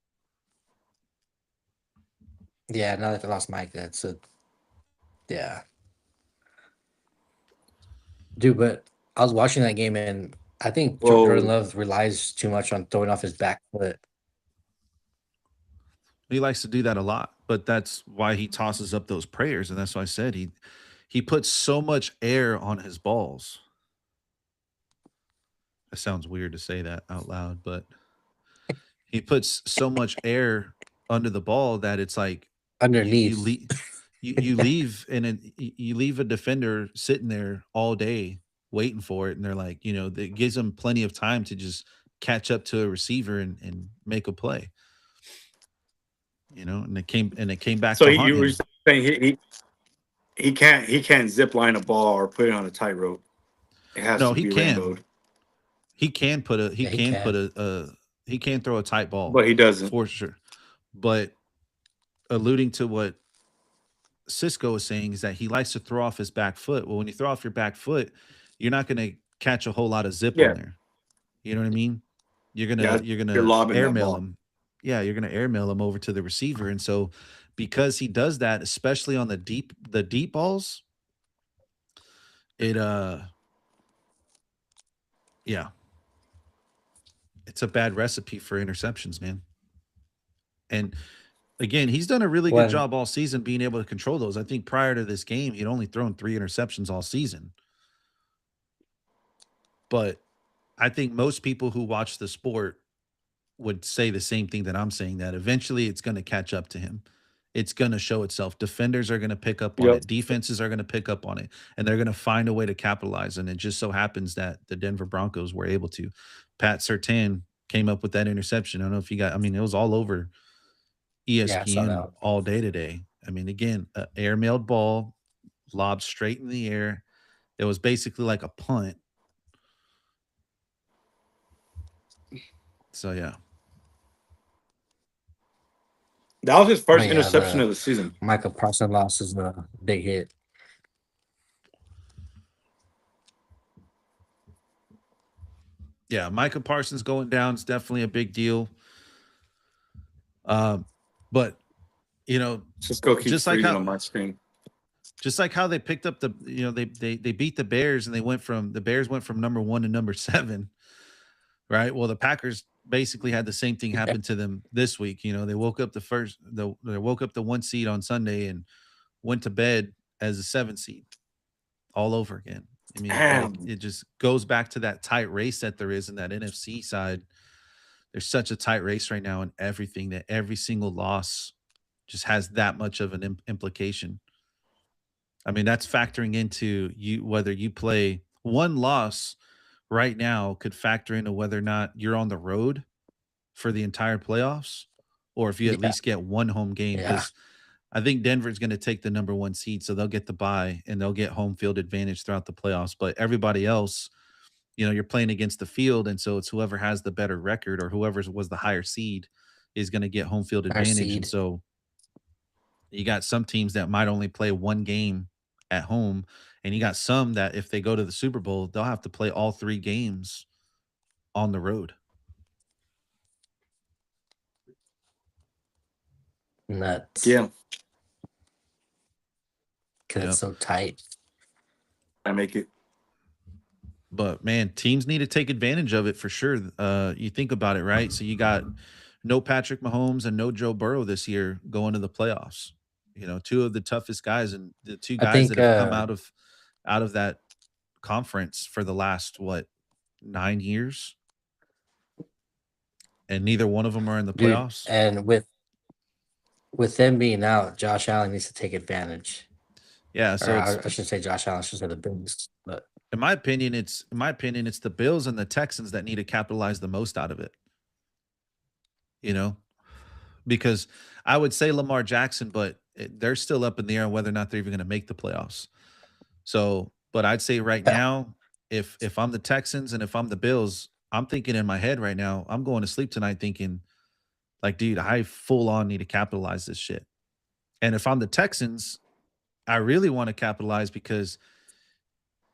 Yeah, now that they lost Mike, that's a yeah. Dude, but I was watching that game and I think Jordan Whoa. Love relies too much on throwing off his back foot. He likes to do that a lot, but that's why he tosses up those prayers, and that's why I said he puts so much air on his balls. It sounds weird to say that out loud, but he puts so much air under the ball that it's like you Underneath. leave you leave and you leave a defender sitting there all day waiting for it, and they're like, it gives them plenty of time to just catch up to a receiver and make a play. And it came back So to haunt you were him. saying he can't zip line a ball or put it on a tightrope. It has No, to he be can. rainbowed, He can put a he Yeah, he can can. put he can throw a tight ball but he doesn't. for sure. But alluding to what Cisco is saying is that he likes to throw off his back foot. Well, when you throw off your back foot, you're not going to catch a whole lot of zip on Yeah, there. You know what I mean? You're yeah, gonna you're you're gonna lobbing that airmail ball. him. Yeah, you're gonna airmail him over to the receiver, and so because he does that, especially on the deep balls, it yeah, it's a bad recipe for interceptions, man. And again, he's done a really good When job all season being able to control those. I think prior to this game, he'd only thrown 3 interceptions all season. But I think most people who watch the sport would say the same thing that I'm saying, that eventually it's going to catch up to him. It's going to show itself. Defenders are going to pick up on Yep. it. Defenses are going to pick up on it, and they're going to find a way to capitalize. And it just so happens that the Denver Broncos were able to. Pat Surtain came up with that interception. I don't know if you got, I mean, it was all over yeah, I saw ESPN that. all day today. I mean, again, airmailed ball, lobbed straight in the air. It was basically like a punt. So, yeah. That was his Oh first yeah, interception of the the season. Michael Parsons loss is a big hit. Yeah, Micah Parsons going down is definitely a big deal. But Cisco keeps just like freezing how on my screen. just like how they picked up they beat the Bears, and the Bears went from number 1 to number 7, right? Well, the Packers basically had the same thing happen to them this week. They woke up they woke up the 1 seed on Sunday and went to bed as a 7 seed all over again. I mean, like, Damn. it just goes back to that tight race that there is in that NFC side. There's such a tight race right now in everything, that every single loss just has that much of an implication. I mean, that's factoring into whether you play one loss right now could factor into whether or not you're on the road for the entire playoffs, or if you at Yeah, least get one home game. yeah. Because I think Denver's going to take the number 1 seed, so they'll get the bye and they'll get home field advantage throughout the playoffs. But everybody else, you're playing against the field, and so it's whoever has the better record or whoever was the higher seed is going to get home field Our advantage. And seed. so you got some teams that might only play one game at home, and you got some that if they go to the Super Bowl, they'll have to play all 3 games on the road. Nuts. Yeah, Because Yep. it's so tight. I make it. But man, teams need to take advantage of it for sure. You think about it, right? So you got no Patrick Mahomes and no Joe Burrow this year going to the playoffs. 2 of the toughest guys, and the 2 I guys that think have come out of that conference for the last 9 years, and neither one of them are in the dude, playoffs. and with them being out, Josh Allen needs to take advantage. Yeah, Or so I it's shouldn't say Josh Allen, I should say the Bills. But in my opinion, it's the Bills and the Texans that need to capitalize the most out of it. Because I would say Lamar Jackson, but they're still up in the air on whether or not they're even going to make the playoffs. So, but I'd say right now, if I'm the Texans and if I'm the Bills, I'm thinking in my head right now, I'm going to sleep tonight thinking, like, dude, I full on need to capitalize this shit. And if I'm the Texans, I really want to capitalize because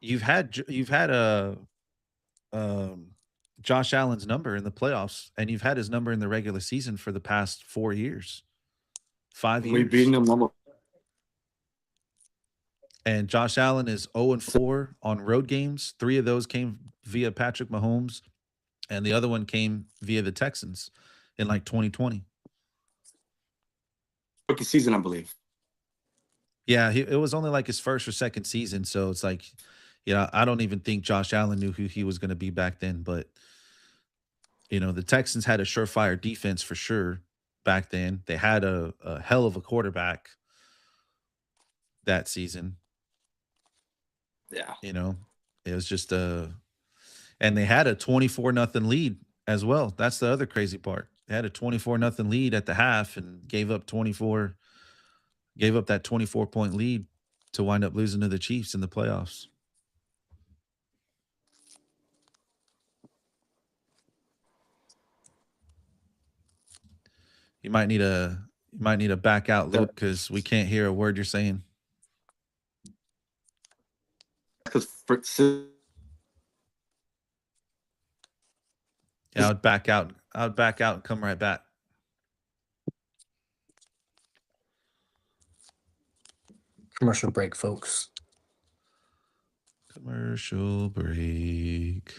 you've had a um, Josh Allen's number in the playoffs, and you've had his number in the regular season for the past 4 years, five We beating years. them almost. And Josh Allen is 0-4 on road games. Three of those came via Patrick Mahomes, and the other one came via the Texans in like 2020. Rookie season, I believe. Yeah, it was only like his first or second season, so it's like, I don't even think Josh Allen knew who he was going to be back then. But the Texans had a surefire defense for sure back then. They had a hell of a quarterback that season. Yeah. It was just and they had a 24-0 lead as well. That's the other crazy part. They had a 24-0 lead at the half and gave up that 24-point lead to wind up losing to the Chiefs in the playoffs. You might need a back out, Luke, because we can't hear a word you're saying. Because Yeah, I would back out. I would back out and come right back. Commercial break, folks. Commercial break.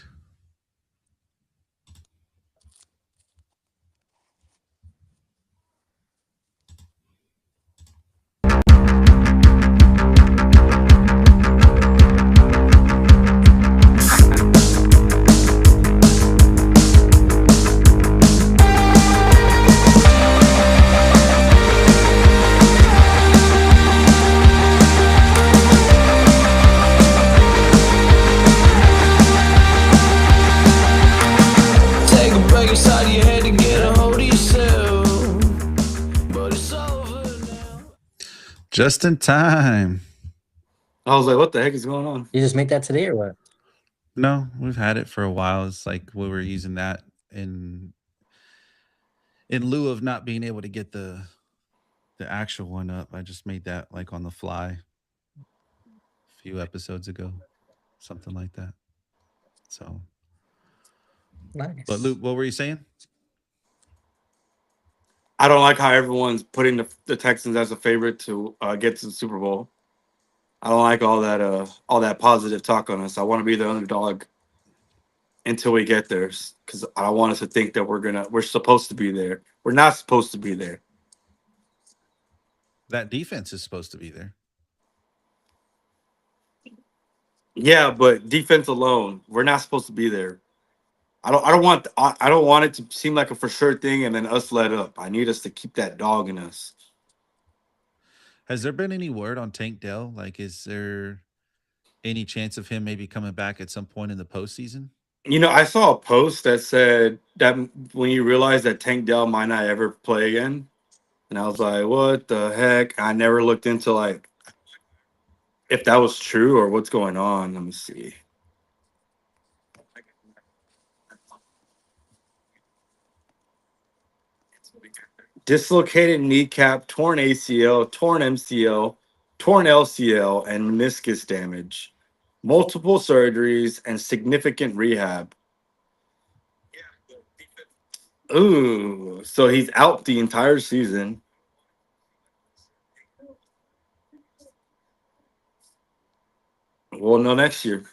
Take a break inside your head to get a hold of yourself. But it's over now. Just in time. I was like, what the heck is going on? You just made that today or what? No, we've had it for a while. It's like we were using that in lieu of not being able to get the actual one up. I just made that like on the fly a few episodes ago, something like that. So, Nice. but Luke, what were you saying? I don't like how everyone's putting the Texans as a favorite to get to the Super Bowl. I don't like all that positive talk on us. I want to be the underdog until we get there, because I don't want us to think that we're supposed to be there. We're not supposed to be there. That defense is supposed to be there. Yeah, but defense alone, we're not supposed to be there. I don't want it to seem like a for sure thing and then us let up. I need us to keep that dog in us. Has there been any word on Tank Dell? Like, is there any chance of him maybe coming back at some point in the postseason? I saw a post that said that when you realize that Tank Dell might not ever play again, and I was like, what the heck? I never looked into like if that was true or what's going on. Let me see. Dislocated kneecap, torn ACL, torn MCL, torn LCL, and meniscus damage. Multiple surgeries and significant rehab. Ooh, so he's out the entire season. We'll know next year.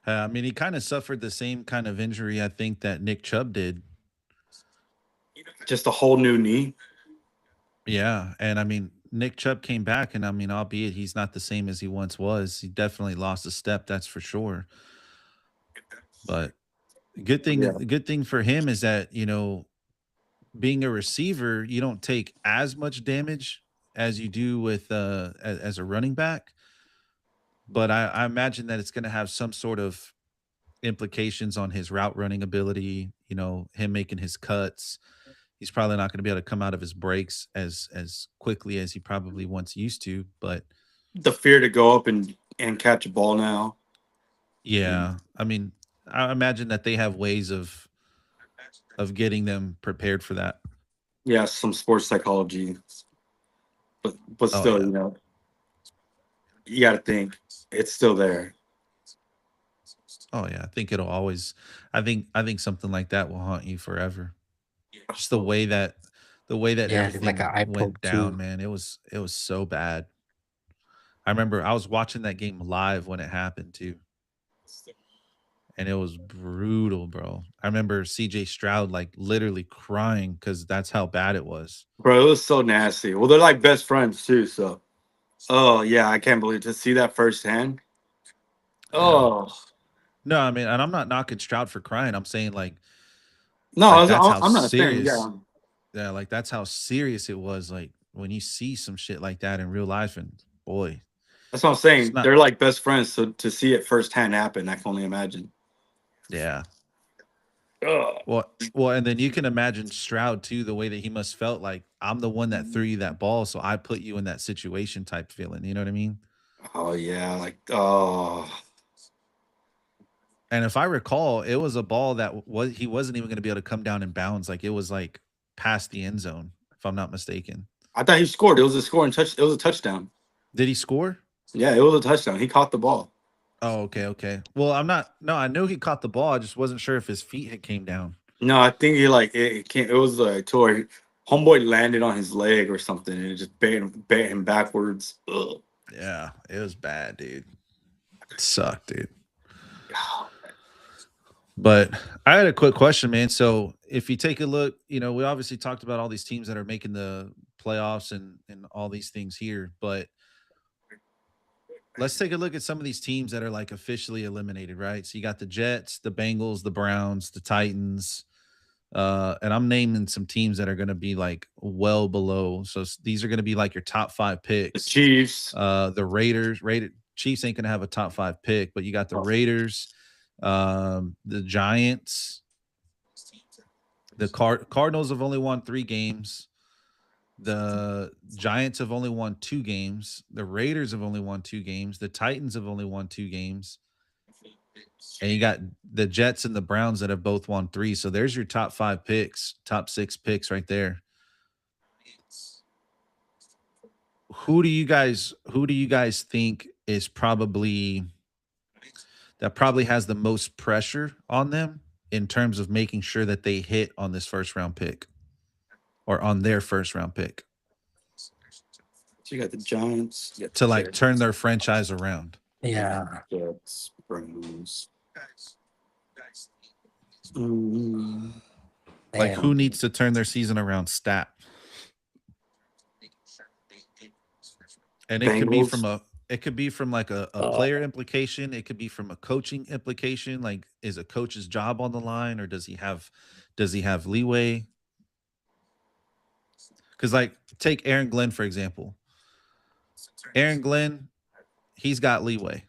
I mean, he kind of suffered the same kind of injury I think that Nick Chubb did. Just a whole new knee. Yeah, and I mean, Nick Chubb came back, and I mean, albeit he's not the same as he once was, he definitely lost a step, that's for sure. But Yeah. good thing for him is that being a receiver, you don't take as much damage as you do with as a running back. But I imagine that it's going to have some sort of implications on his route running ability. Him making his cuts. He's probably not going to be able to come out of his breaks as quickly as he probably once used to. But The fear to go up and catch a ball now. yeah, I mean, I imagine that they have ways of getting them prepared for that. Yeah, some sports psychology. But Oh still, yeah, you got to think it's still there. Oh yeah, I think it'll always. I think something like that will haunt you forever. Just the way that Yeah, like everything an eye went poke down, too. man. It was so bad. I remember I was watching that game live when it happened too, and it was brutal, bro. I remember CJ Stroud like literally crying because that's how bad it was. Bro, it was so nasty. Well, they're like best friends too. So, oh yeah, I can't believe to see that firsthand. Yeah. Oh No, I mean, and I'm not knocking Stroud for crying. I'm saying no, like that's how I'm not saying serious. yeah. Yeah, like that's how serious it was. Like when you see some shit like that in real life, and boy, That's what I'm it's saying. not. They're like best friends. So to see it firsthand happen, I can only imagine. Yeah. Ugh. Well, and then you can imagine Stroud too, the way that he must felt like I'm the one that threw you that ball, so I put you in that situation type feeling. You know what I mean? Oh yeah, like oh And if I recall, it was a ball that was he wasn't even going to be able to come down in bounds. Like it was like past the end zone, if I'm not mistaken. I thought he scored. It was a scoring touch. It was a touchdown. Did he score? Yeah, it was a touchdown. He caught the ball. Oh, okay, okay. Well, I'm not. No, I knew he caught the ball. I just wasn't sure if his feet had came down. No, I think he like it came. It was like to where homeboy landed on his leg or something, and it just bent him backwards. Ugh. Yeah, it was bad, dude. It sucked, dude. But I had a quick question, man. So if you take a look, we obviously talked about all these teams that are making the playoffs and all these things here, but let's take a look at some of these teams that are like officially eliminated, right? So you got the Jets, the Bengals, the Browns, the Titans, and I'm naming some teams that are going to be like well below. So these are going to be like your top 5 The picks. Chiefs. The Raiders, Chiefs ain't going to have a top 5 pick, but you got the Raiders, the Giants, the Cardinals have only won 3 games. The Giants have only won 2 games. The Raiders have only won 2 games. The Titans have only won 2 games. And you got the Jets and the Browns that have both won 3. So there's your top 5 picks, top 6 picks right there. Who do you guys think is probably that probably has the most pressure on them in terms of making sure that they hit on this first round pick or on their first round pick So you got the Giants. You got to the like turn Jets. their franchise around? Yeah. Jets. Browns. Mm, Like who Damn. needs to turn their season around stat? And Bengals. it could be from like a Uh, player implication, it could be from a coaching implication, like is a coach's job on the line or does he have leeway? Cuz like take Aaron Glenn for example. Aaron Glenn, he's got leeway.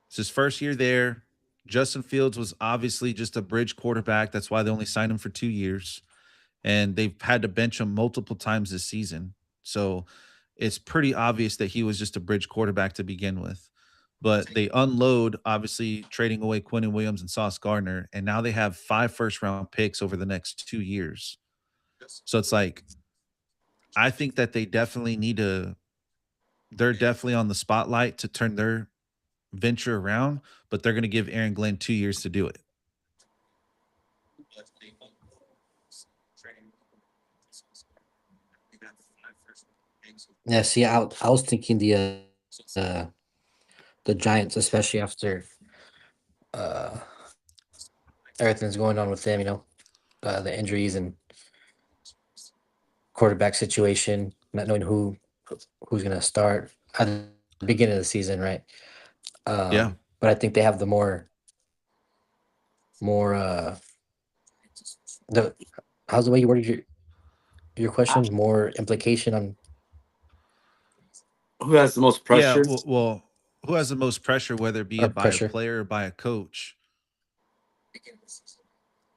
It's his first year there. Justin Fields was obviously just a bridge quarterback. That's why they only signed him for 2 years. And they've had to bench him multiple times this season. So it's pretty obvious that he was just a bridge quarterback to begin with. But they unload, obviously, trading away Quentin Williams and Sauce Gardner. And now they have 5 first round picks over the next 2 years. So it's like, I think that they're definitely on the spotlight to turn their venture around, but they're going to give Aaron Glenn 2 years to do it. yeah. See, I was thinking uh the Giants, especially after uh everything's going on with them. The injuries and quarterback situation, not knowing who's gonna start at the beginning of the season, right? Yeah. But I think they have the more the how's the way you worded your question? More implication on Who has the most Yeah. pressure? Well, who has the most pressure, whether it be or it by a pressure. player or by a coach?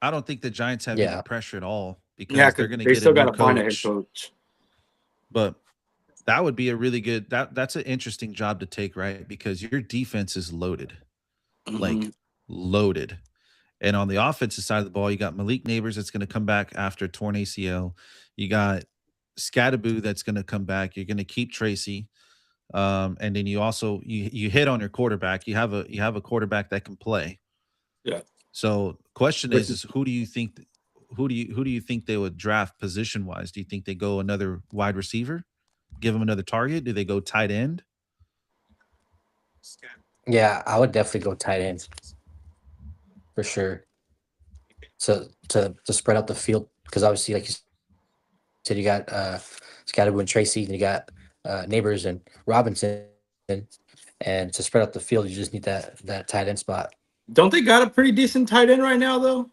I don't think the Giants have any Yeah. pressure at all Yeah, because they're because going to they get a still got new to find a head coach. coach. But that would be a really good that's an interesting job to take, right? Because your defense is loaded, Hmm. like loaded. And on the offensive side of the ball, you got Malik Neighbors that's going to come back after a torn ACL. You got Scattaboo that's going to come back. You're going to keep Tracy. And then you also you hit on your quarterback. You have a quarterback that can play. Yeah. So question Which is who do you think who do you think they would draft position wise? Do you think they go another wide receiver? Give them another target? Do they go tight end? Yeah, I would definitely go tight ends for sure. To spread out the field because obviously, like you said, you got Scottaboo and Tracy, and you got Neighbors and Robinson, and to spread out the field, you just need that tight end spot. don't they got a pretty decent tight end right now though?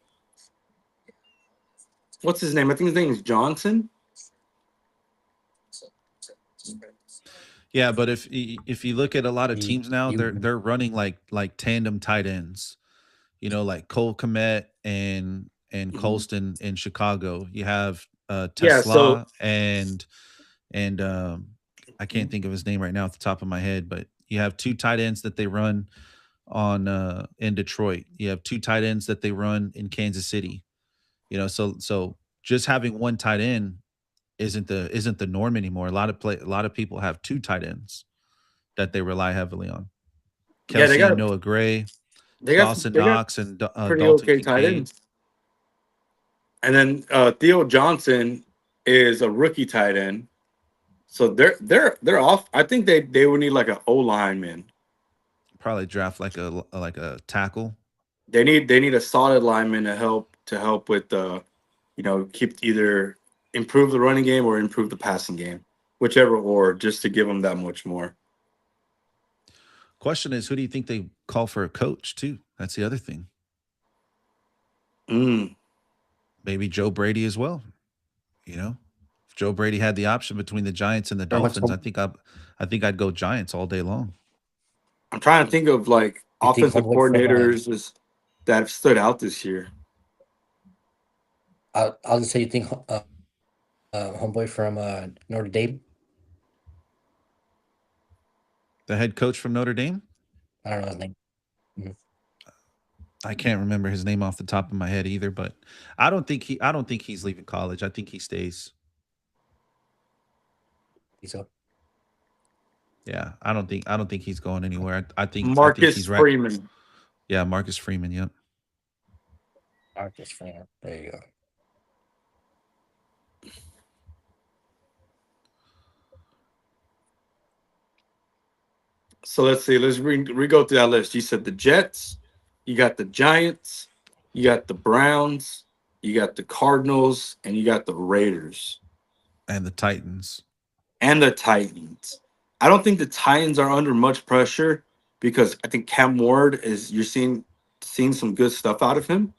What's his name? I think his name is Johnson. Yeah, but if you look at a lot of You teams now, you they're running like tandem tight ends. You know, like Cole Komet and Mhm. Colston in Chicago. You have Yeah. So Tesla and I can't think of his name right now off the top of my head, but you have two tight ends that they run on in Detroit. You have two tight ends that they run in Kansas City. You know, so just having one tight end isn't the norm anymore. A lot of people have two tight ends that they rely heavily on. yeah, Kelsey, Noah Gray, Dawson they got Knox, and pretty Dalton okay tight Kincaid. ends. And then Theo Johnson is a rookie tight end. So they're off. I think they would need like an O lineman. Probably draft like a tackle. They need a solid lineman to help with keep either improve the running game or improve the passing game, whichever, or just to give them that much more. Question is, who do you think they call for a coach too? That's the other thing. Mm. Maybe Joe Brady as well. You know, if Joe Brady had the option between the Giants and the or what's Dolphins, I think I'd go Giants all day long. I'm trying to think of like you think offensive homeboy from coordinators that have stood out this year. I'll just say you think homeboy from Notre Dame. The head coach from Notre Dame. I don't know his name. Mhm. I can't remember his name off the top of my head either, but I don't think he's leaving college. I think he stays. So Yeah, I don't think he's going anywhere. I think Marcus he's right. Freeman. Yeah, Marcus Freeman. Yep. Marcus Freeman. There you go. So let's see. Let's go through that list. You said the Jets, you got the Giants, you got the Browns, you got the Cardinals, and you got the Raiders And the Titans. and the Titans. I don't think the Titans are under much pressure because I think Cam Ward is you're seeing some good stuff out of him.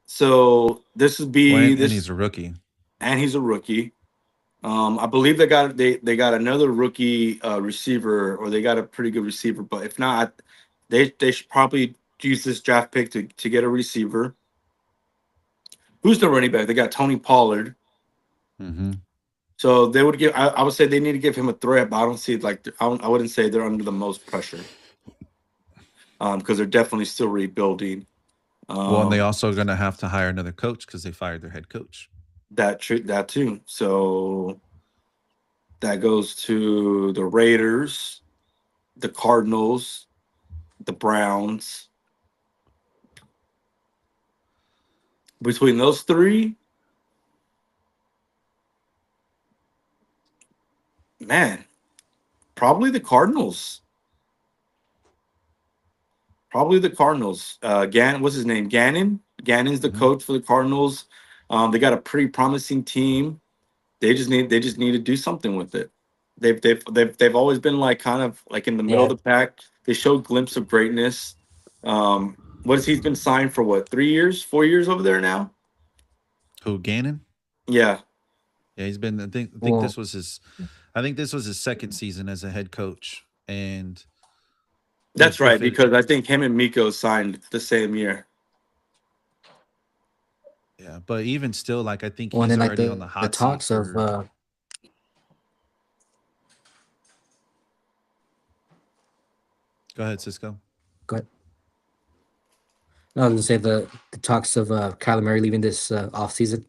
So this would Well, be and this, he's a rookie. and he's a rookie. I believe they got another rookie receiver, or they got a pretty good receiver. But if not, they should probably use this draft pick to get a receiver. Who's the running back? They got Tony Pollard. Mm-hmm. So they would give. I would say they need to give him a threat, but I don't see it like I wouldn't say they're under the most pressure because they're definitely still rebuilding. Well, and they also going to have to hire another coach because they fired their head coach. That too. So that goes to the Raiders, the Cardinals, the Browns. Between those three, man, probably the Cardinals. Probably the Cardinals. What's his name? Gannon. Gannon's the Mm-hmm. coach for the Cardinals. They got a pretty promising team. They just need to do something with it. They've always been like kind of like in the middle of Yeah. the pack. They showed glimpse of greatness. What has he's been signed for? What 3 years, 4 years over there now? Who, Gannon? Yeah, Yeah, he's been. I think Well, this was his. I think this was his second season as a head coach, and that's right. if it, Because I think him and Miko signed the same year. yeah, but even still, like I think well, and he's then like already on the the hot seat talks of for. Go ahead, Cisco. go ahead. No, I was gonna say the talks of Kyler Murray leaving this off season.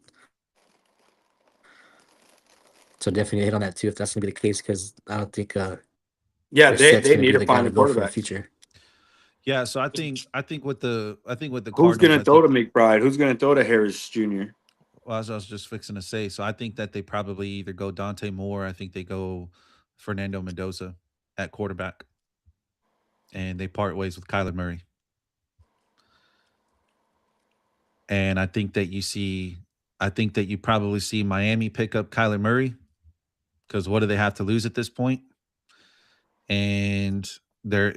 So definitely hit on that too if that's gonna be the case because I don't think Yeah, Brissett's they gonna need be to the guy find to a go for the quarterback. future. Yeah, so I think with the Who's Cardinals, gonna I throw think to McBride? Who's gonna throw to Harris Jr.? well, as I was just fixing to say, so I think that they probably either go Dante Moore, I think they go Fernando Mendoza at quarterback, and they part ways with Kyler Murray. And I think that you probably see Miami pick up Kyler Murray because what do they have to lose at this point? And they're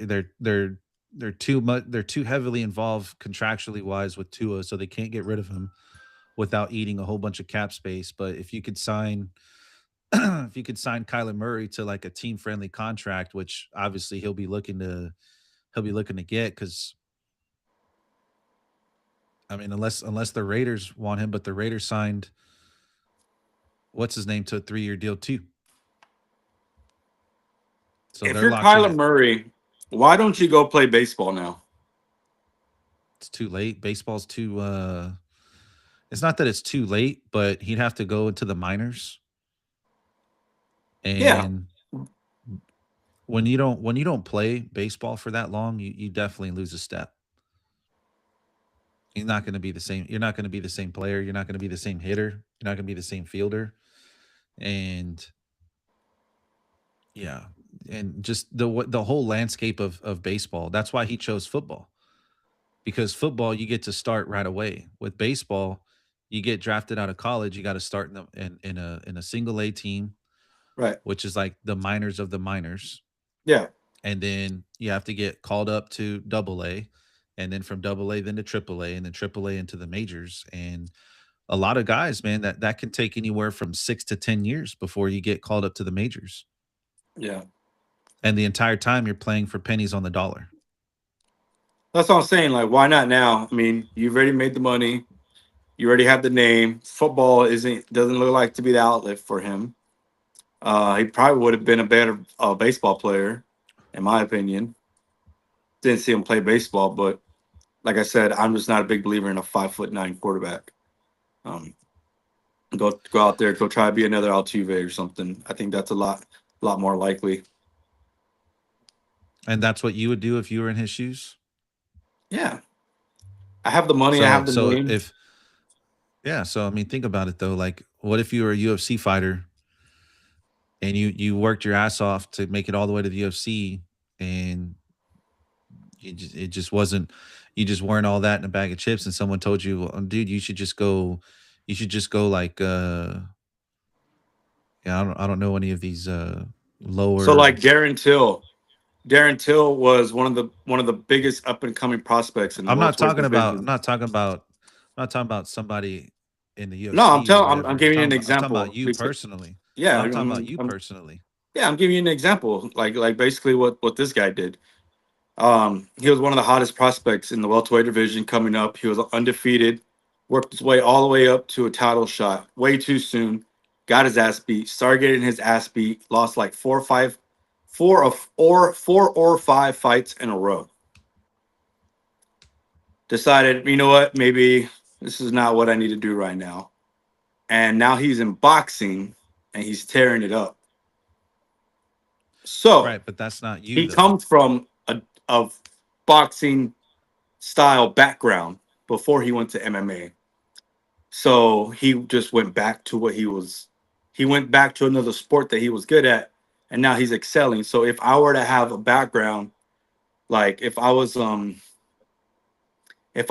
too much. They're too heavily involved contractually wise with Tua, so they can't get rid of him without eating a whole bunch of cap space. But if you could sign, if you could sign Kyler Murray to like a team friendly contract, which obviously he'll be looking to get because I mean unless the Raiders want him, but the Raiders signed what's his name to a 3-year deal too. So If they're you're locked Kyler in. Murray, why don't you go play baseball now? It's too late. Baseball's too it's not that it's too late, but he'd have to go into the minors. Yeah, And when you don't play baseball for that long, you definitely lose a step. You're not going to be the same. You're not going to be the same player. You're not going to be the same hitter. You're not going to be the same fielder. And yeah, and just the whole landscape of baseball. That's why he chose football because football you get to start right away. With baseball, you get drafted out of college, you got to start in a single A team, right. which is like the minors of the minors, Yeah, and then you have to get called up to double A, and then from double A then to triple A, and then triple A into the majors. And a lot of guys, man, that can take anywhere from 6 to 10 years before you get called up to the majors. yeah. And the entire time you're playing for pennies on the dollar. That's what I'm saying. Like, why not now? I mean, you've already made the money. You already have the name. Football doesn't look like to be the outlet for him. He probably would have been a better baseball player, in my opinion. Didn't see him play baseball, but like I said, I'm just not a big believer in a 5'9" quarterback. Um, go out there, go try to be another Altuve or something. I think that's a lot more likely. And that's what you would do if you were in his shoes. Yeah, I have the money. I So have the so name. if yeah, so I mean think about it though. Like what if you were a UFC fighter and you worked your ass off to make it all the way to the UFC and it just wasn't you just weren't all that in a bag of chips and someone told you, well, dude, you should just go like yeah, I don't know any of these So lower. like Darren Till was one of the biggest up and coming prospects in the I'm not welterweight talking about I'm division. not talking about I'm not talking about somebody in the No, I'm UFC or telling. I'm whatever. I'm giving you talking an about I'm talking about example. you personally. Yeah, No, I'm talking about you personally. yeah, I'm giving you an example. Like basically what this guy did. He was one of the hottest prospects in the welterweight division coming up. He was undefeated, worked his way all the way up to a title shot way too soon. Got his ass beat. Started getting his ass beat. Lost like four or five fights in a row. Decided, you know what? Maybe this is not what I need to do right now. And now he's in boxing and he's tearing it up. So Right, but that's not you he though. comes from a boxing style background before he went to MMA. So he just went back to what he was. He went back to another sport that he was good at, and now he's excelling. So if I were to have a background, like if I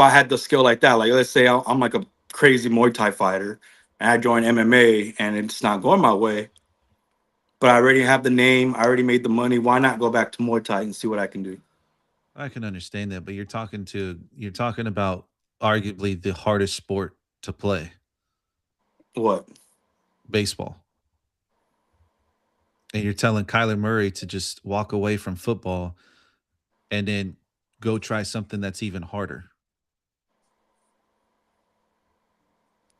had the skill like that, like let's say I'm like a crazy Muay Thai fighter, and I join MMA, and it's not going my way, but I already have the name, I already made the money. Why not go back to Muay Thai and see what I can do? I can understand that, but you're talking about arguably the hardest sport to play, What? baseball. And you're telling Kyler Murray to just walk away from football and then go try something that's even harder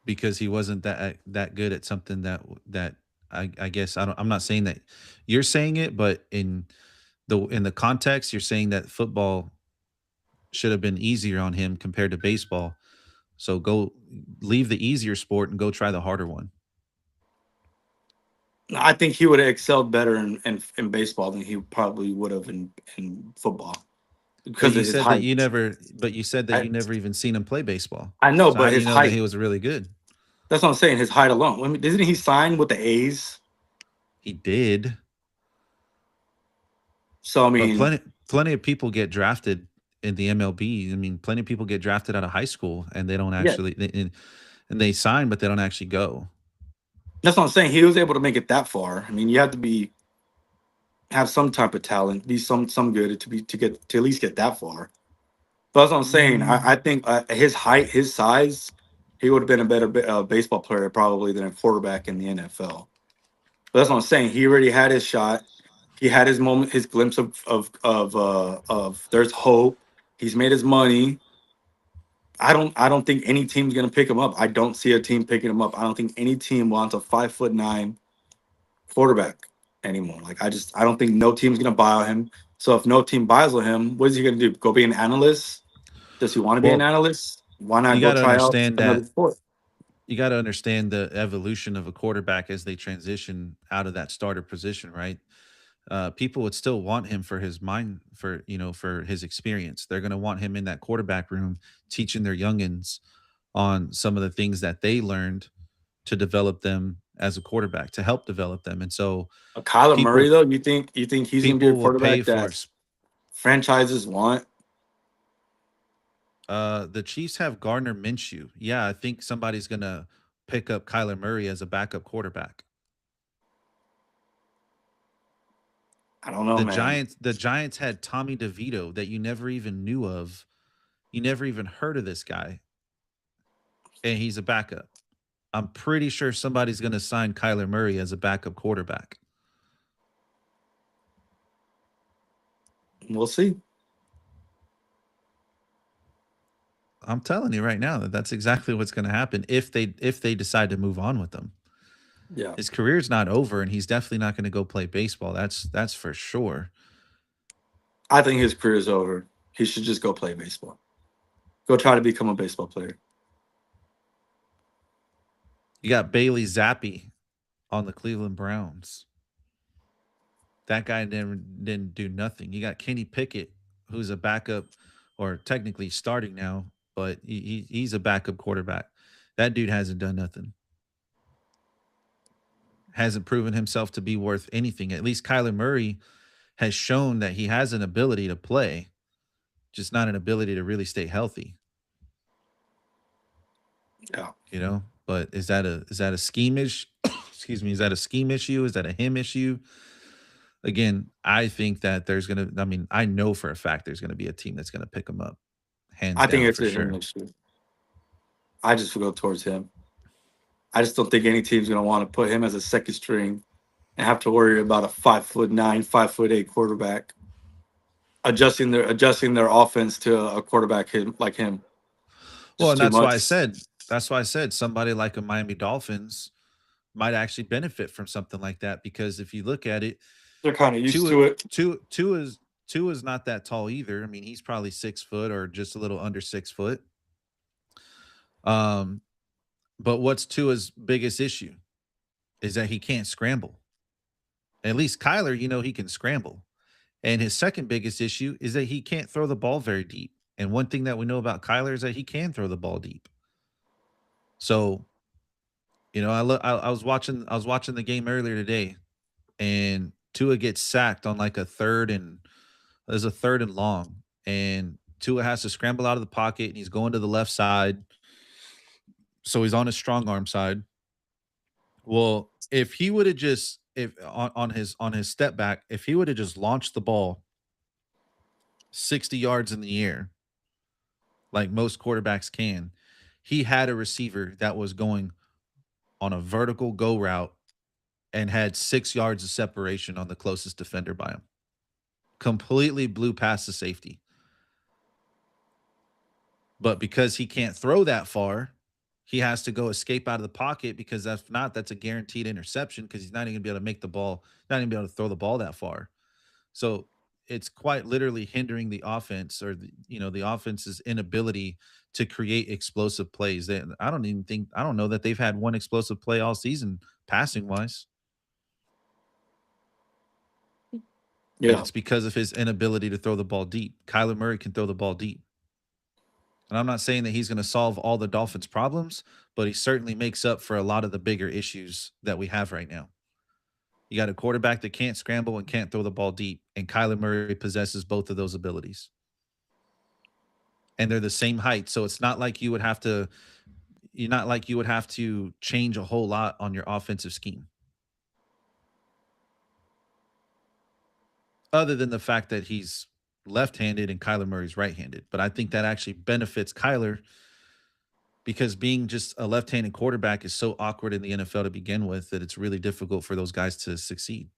because he wasn't that good at something that I guess I'm not saying that you're saying it, but in the context, you're saying that football should have been easier on him compared to baseball. So go leave the easier sport and go try the harder one. I think he would have excelled better in baseball than he probably would have in football. because of his height. But you said that you never even seen him play baseball. I know, So how but do you his know that height. he was really good? That's what I'm saying. His height alone. I mean, didn't he sign with the A's? He did, So I but mean, plenty of people get drafted in the MLB. I mean, plenty of people get drafted out of high school and they don't yeah, actually and they sign, but they don't actually go. that's what I'm saying. He was able to make it that far. I mean, you have to have some type of talent, be some good to get to at least get that far. But that's what I'm saying. I think his height, his size, he would have been a better baseball player probably than a quarterback in the NFL. But that's what I'm saying. He already had his shot. He had his moment, his glimpse of there's hope. He's made his money. I don't think any team's gonna pick him up. I don't see a team picking him up. I don't think any team wants a 5'9" quarterback anymore. Like I don't think no team's gonna buy him. So if no team buys him, what is he gonna do? Go be an analyst? Does he want to be an Well, analyst? Why you not go got to try out understand another that sport? you got to understand the evolution of a quarterback as they transition out of that starter position, right? People would still want him for his mind, for for his experience. They're going to want him in that quarterback room, teaching their youngins on some of the things that they learned to develop them as a quarterback, to help develop them. And so Kyler Murray people though, you think he's gonna be a people will pay quarterback for that franchises want? the Chiefs have Gardner Minshew. Yeah, I think somebody's going to pick up Kyler Murray as a backup quarterback. I don't know, man. The Giants had Tommy DeVito that you never even knew of. You never even heard of this guy, and he's a backup. I'm pretty sure somebody's going to sign Kyler Murray as a backup quarterback. We'll see. I'm telling you right now that that's exactly what's going to happen if they decide to move on with him. Yeah, His career's not over, and he's definitely not going to go play baseball. That's for sure. I think his career is over. He should just go play baseball. Go try to become a baseball player. You got Bailey Zappi on the Cleveland Browns. That guy didn't do nothing. You got Kenny Pickett, who's a backup, or technically starting now, but he's a backup quarterback. That dude hasn't done nothing. Hasn't proven himself to be worth anything. At least Kyler Murray has shown that he has an ability to play, just not an ability to really stay healthy. Yeah, But is that a scheme-ish? Excuse me, is that a scheme issue? Is that a him issue? Again, I think that I know for a fact there's gonna be a team that's gonna pick him up, hands I think down it's for a him sure. issue. I just would go towards him. I just don't think any team's gonna want to put him as a second string and have to worry about a 5'9", 5'8" quarterback adjusting their offense to a quarterback like him. Well, Just and too much. that's why I said somebody like a Miami Dolphins might actually benefit from something like that, because if you look at it, They're kind of used Tua to it. Tua is not that tall either. I mean, he's probably 6 foot or just a little under 6 foot. Um, but what's Tua's biggest issue is that he can't scramble. At least Kyler, he can scramble. And his second biggest issue is that he can't throw the ball very deep. And one thing that we know about Kyler is that he can throw the ball deep. So, I was watching the game earlier today, and Tua gets sacked on like there's a third and long, and Tua has to scramble out of the pocket, and he's going to the left side. So he's on his strong arm side. Well, if he would have just if on his step back, if he would have just launched the ball 60 yards in the air, like most quarterbacks can, he had a receiver that was going on a vertical go route and had 6 yards of separation on the closest defender by him. Completely blew past the safety. But because he can't throw that far, he has to go escape out of the pocket, because if not, that's a guaranteed interception, because he's not even going to be able to make the ball, not even be able to throw the ball that far. So it's quite literally hindering the offense, or the offense's inability to create explosive plays. I don't know that they've had one explosive play all season passing wise. and Yeah. it's because of his inability to throw the ball deep. Kyler Murray can throw the ball deep. And I'm not saying that he's going to solve all the Dolphins' problems, but he certainly makes up for a lot of the bigger issues that we have right now. You got a quarterback that can't scramble and can't throw the ball deep, and Kyler Murray possesses both of those abilities. And they're the same height, so it's not like you would have to you're not like you would have to change a whole lot on your offensive scheme. Other than the fact that he's left-handed and Kyler Murray's right-handed. But I think that actually benefits Kyler because being just a left-handed quarterback is so awkward in the NFL to begin with that it's really difficult for those guys to succeed.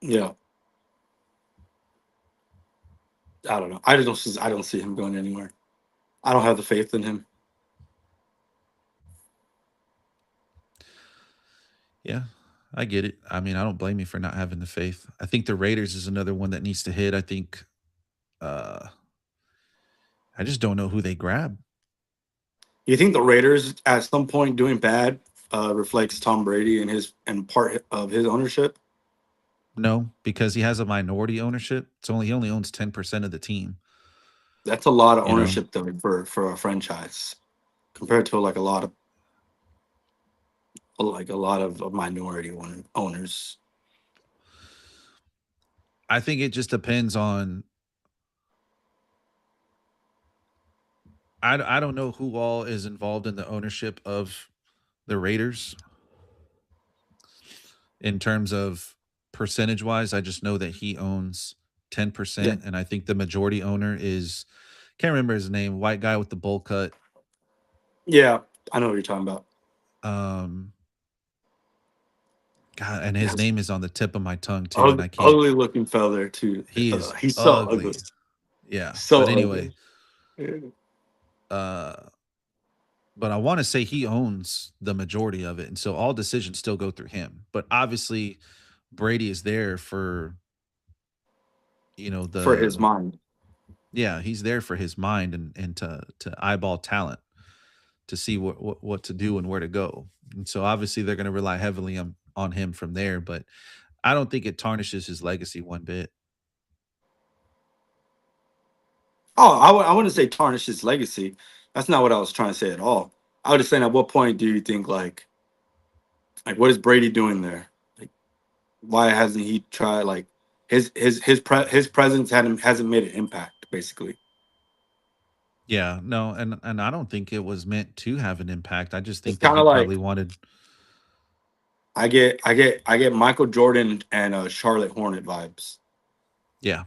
Yeah. I don't know. I don't see him going anywhere. I don't have the faith in him. Yeah, I get it. I mean, I don't blame you for not having the faith. I think the Raiders is another one that needs to hit. I think uh I just don't know who they grab. You think the Raiders at some point doing bad reflects Tom Brady and his and part of his ownership? No, because he has a minority ownership. He only owns 10% of the team, That's a lot of you know. ownership though for a franchise compared to like a lot of minority owners. I think it just depends on I don't know who all is involved in the ownership of the Raiders in terms of percentage wise. I just know that he owns Yeah, 10%, and I think the majority owner is can't remember his name, white guy with the bowl cut. yeah, I know what you're talking about. Um God, and his Yes, name is on the tip of my tongue too, and I can't. ugly looking fella too. He is He's so ugly, ugly. Yeah. so But anyway, ugly. Yeah. uh but I want to say he owns the majority of it. And so all decisions still go through him. But obviously Brady is there for, For his the mind. yeah, he's there for his mind and to eyeball talent to see what to do and where to go. And so obviously they're going to rely heavily on him from there, but I don't think it tarnishes his legacy one bit. Oh, I wouldn't say tarnish his legacy. That's not what I was trying to say at all. I was just saying, at what point do you think like what is Brady doing there? Like, why hasn't he tried like his presence hasn't made an impact basically. Yeah, no, and I don't think it was meant to have an impact. I just It's think that kind he of probably like wanted. I get Michael Jordan and Charlotte Hornet vibes. Yeah.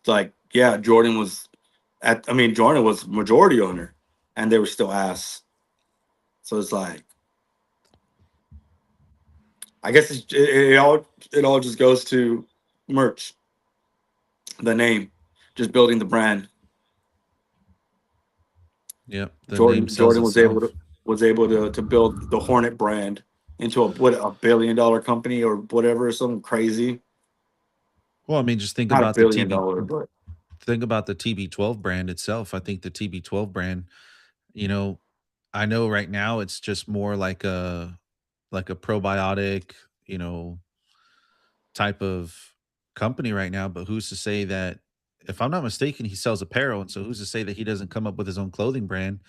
It's like, yeah, Jordan was majority owner, and they were still ass. So it's like, I guess it all just goes to merch, the name, just building the brand. Yep, the name Jordan sells Jordan itself. was able to build the Hornet brand into a $1 billion company or whatever, something crazy. Well, I mean, just Not $1 billion, but think about the TB12 brand itself. I think the TB12 brand, you know, I know right now it's just more like a probiotic, you know, type of company right now, but who's to say that if I'm not mistaken, he sells apparel, and so who's to say that he doesn't come up with his own clothing brand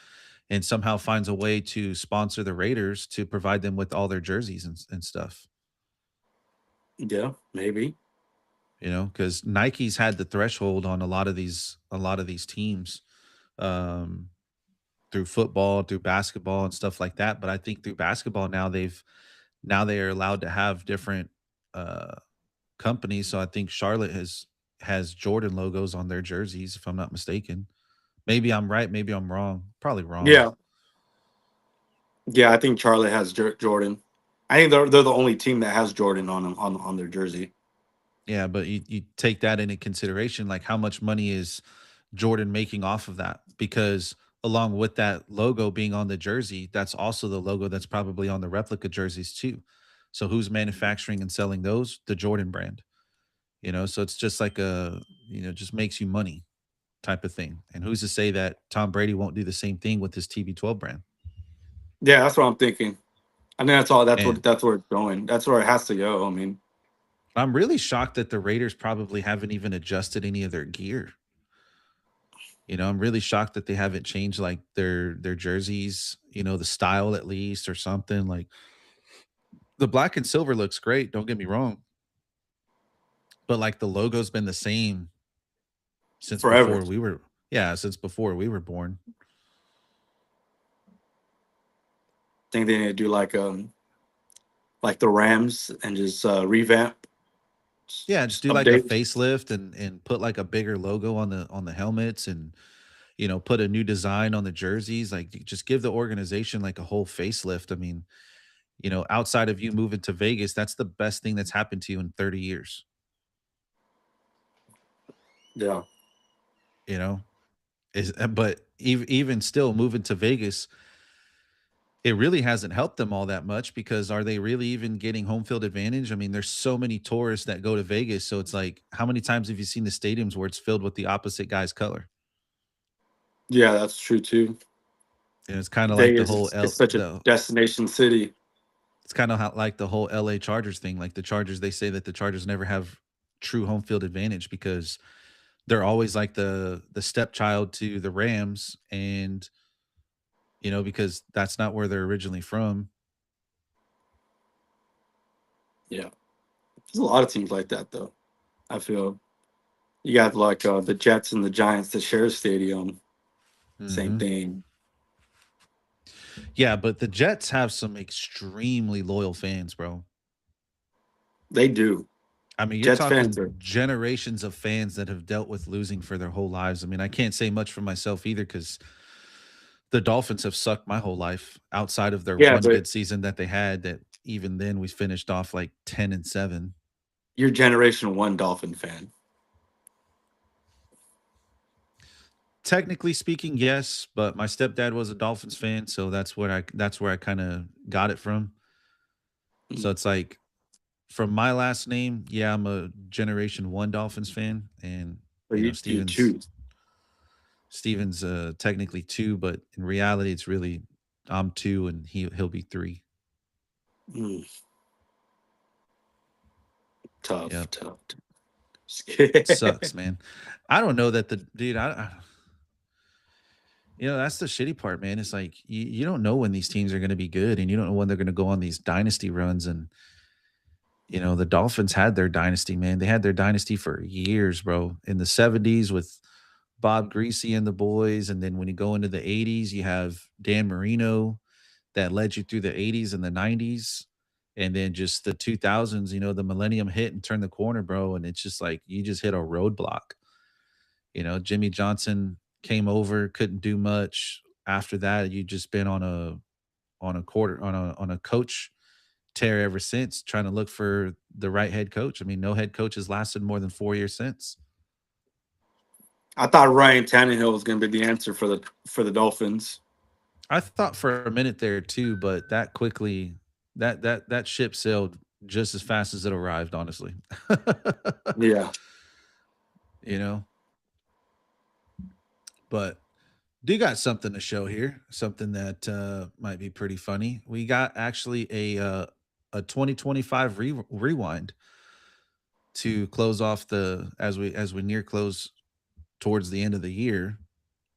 and somehow finds a way to sponsor the Raiders to provide them with all their jerseys and stuff. yeah, maybe. Because Nike's had the threshold on a lot of these teams, um, through football, through basketball, and stuff like that. But I think through basketball now they are allowed to have different uh, companies. So I think Charlotte has Jordan logos on their jerseys, if I'm not mistaken. Maybe I'm right, maybe I'm wrong. Probably wrong. Yeah, yeah. I think Charlotte has Jordan. I think they're the only team that has Jordan on them on their jersey. Yeah, but you take that into consideration, like how much money is Jordan making off of that? Because along with that logo being on the jersey, that's also the logo that's probably on the replica jerseys too. So who's manufacturing and selling those? The Jordan brand. So it's just like just makes you money type of thing. And who's to say that Tom Brady won't do the same thing with his TB12 brand? Yeah, that's what I'm thinking. I think that's all. That's And what that's where it's going. That's where it has to go. I mean, I'm really shocked that the Raiders probably haven't even adjusted any of their gear. I'm really shocked that they haven't changed like their jerseys, the style at least or something. Like the black and silver looks great, don't get me wrong. But like the logo's been the same since Forever. before we were since before we were born. Think they need to do like the Rams and just revamp, Yeah, just just do like a update. facelift and put like a bigger logo on the helmets and put a new design on the jerseys. Like just give the organization like a whole facelift. I mean, outside of you moving to Vegas, that's the best thing that's happened to you in 30 years. Yeah. You know, but even still moving to Vegas, it really hasn't helped them all that much because are they really even getting home field advantage? I mean, there's so many tourists that go to Vegas, so it's like, how many times have you seen the stadiums where it's filled with the opposite guy's color? Yeah, that's true too. And it's kind of like the Vegas whole is such a destination city. it's kind of like the whole LA Chargers thing. Like the Chargers, they say that the Chargers never have true home field advantage because they're always like the stepchild to the Rams, and because that's not where they're originally from. Yeah. There's a lot of teams like that though. I feel you got like the Jets and the Giants that share a stadium. Same Hmm. thing. Yeah, but the Jets have some extremely loyal fans, bro. They do. I mean, you're Jets fans talking are. generations of fans that have dealt with losing for their whole lives. I mean, I can't say much for myself either because the Dolphins have sucked my whole life outside of their Yeah, one but good season that they had. That even then we finished off like 10-7. you're Generation One Dolphin fan. Technically speaking, yes, but my stepdad was a Dolphins fan, so that's where I kind of got it from. So Mm. it's like from my last name, yeah, I'm a Generation One Dolphins fan, and But you Stevens choose. technically two, but in reality, it's really I'm two, and he'll be three. Mm. Tough, Yep, tough. sucks, man. I don't know that the dude. That's the shitty part, man. It's like you don't know when these teams are going to be good, and you don't know when they're going to go on these dynasty runs. And the Dolphins had their dynasty, man. They had their dynasty for years, bro. In the '70s with Bob Greasy and the boys, and then when you go into the '80s, you have Dan Marino that led you through the '80s and the '90s, and then just the 2000s. The millennium hit and turned the corner, bro. And it's just like you just hit a roadblock. Jimmy Johnson came over, couldn't do much. After that, you just been on a coach tear ever since, trying to look for the right head coach. I mean, no head coach has lasted more than 4 years since. I thought Ryan Tannehill was going to be the answer for the Dolphins. I thought for a minute there too, but that quickly that ship sailed just as fast as it arrived, honestly. Yeah. you know, but do got something to show here, something that might be pretty funny. We got actually a 2025 rewind to close off the as we near close towards the end of the year.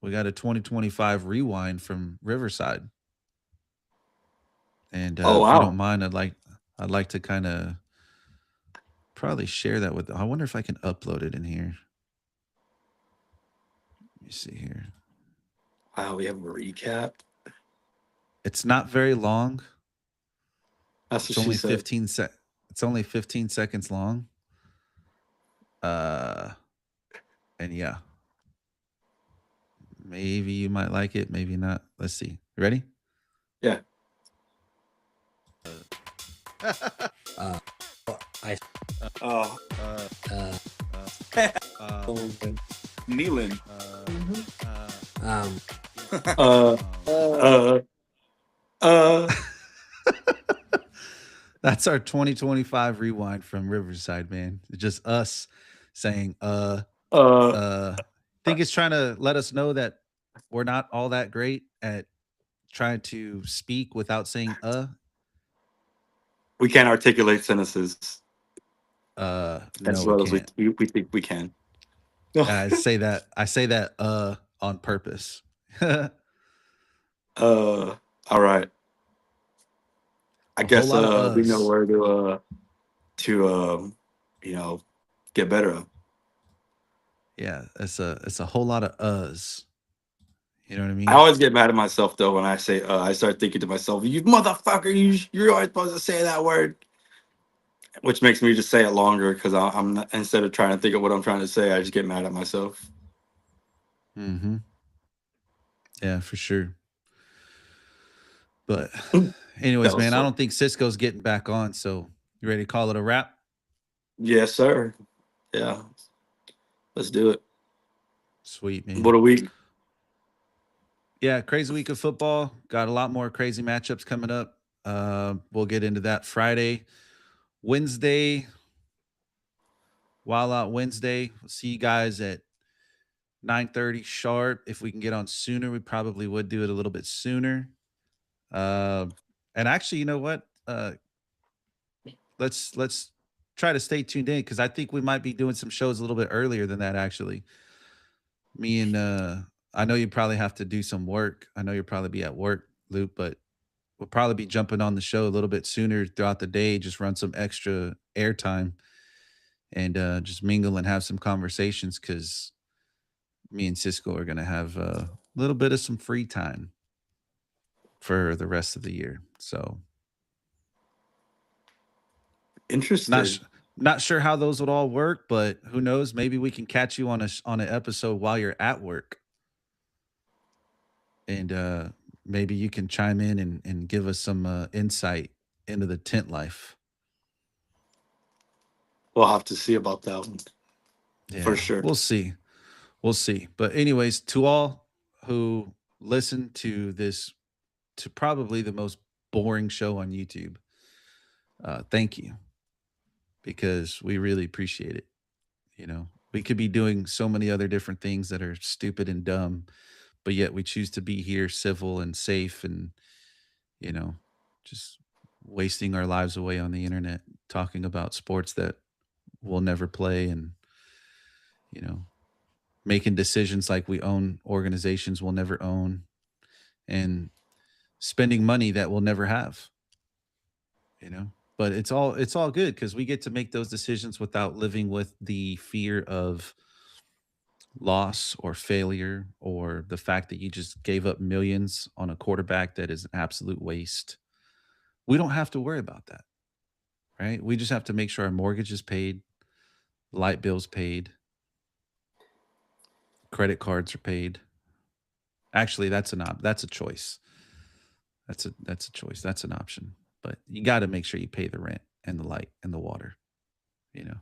We got a 2025 rewind from Riverside. And Oh if you don't wow. mind, I'd like to kind of probably share that with. I wonder if I can upload it in here. Let me see here. Wow, we have a recap. It's not very long. That's It's what she only said. 15 seconds long. Uh and yeah. Maybe you might like it, maybe not. Let's see. You ready? Yeah. Uh, I Uh, uh, Nealon. um Uh, uh, uh. That's our 2025 rewind from Riverside, man. It's just us saying uh. think it's trying to let us know that we're not all that great at trying to speak without saying We can't articulate sentences. No, as we well as can't. we think we can. I say that on purpose. All right. I A whole guess lot of we know us. where to you know, get better at. Yeah, it's a whole lot of us. You know what I I mean? always get mad at myself though when I say I start thinking to myself, "You motherfucker, you're always supposed to say that word," which makes me just say it longer because I'm not, instead of trying to think of what I'm trying to say, I just get mad at myself. Mm-hmm. Yeah, for sure. But anyways, That was man, I fun. don't think Cisco's getting back on. So you ready to call it a wrap? Yes, sir. Yeah, let's do it. Sweet, What man. a week. Yeah, crazy week of football. Got a lot more crazy matchups coming up. We'll get into that Friday. Wednesday, Wild Out Wednesday. We'll see you guys at 9:30 sharp. If we can get on sooner, we probably would do it a little bit sooner. Uh, and actually, you know what? Let's try to stay tuned in because I think we might be doing some shows a little bit earlier than that. Actually, me and I know you probably have to do some work. I know you'll probably be at work, Luke, but we'll probably be jumping on the show a little bit sooner throughout the day. Just run some extra airtime and just mingle and have some conversations because me and Cisco are gonna have a little bit of some free time for the rest of the year. So not Interested. sh- not sure how those would all work, but who knows? Maybe we can catch you on on an episode while you're at work, and maybe you can chime in and give us some insight into the tent life. We'll have to see about that one for Yeah, sure. we'll see. We'll see. But anyways, to all who listen to this, to probably the most boring show on YouTube, thank you because we really appreciate it. You know, we could be doing so many other different things that are stupid and dumb, but yet we choose to be here civil and safe and, you know, just wasting our lives away on the internet talking about sports that we'll never play and, you know, making decisions like we own organizations we'll never own and spending money that we'll never have, you know. But it's all good because we get to make those decisions without living with the fear of loss or failure or the fact that you just gave up millions on a quarterback that is an absolute waste. We don't have to worry about that, right? We just have to make sure our mortgage is paid, light bills paid, credit cards are paid. Actually, that's a choice. That's a choice. That's an option. But you got to make sure you pay the rent and the light and the water, you know.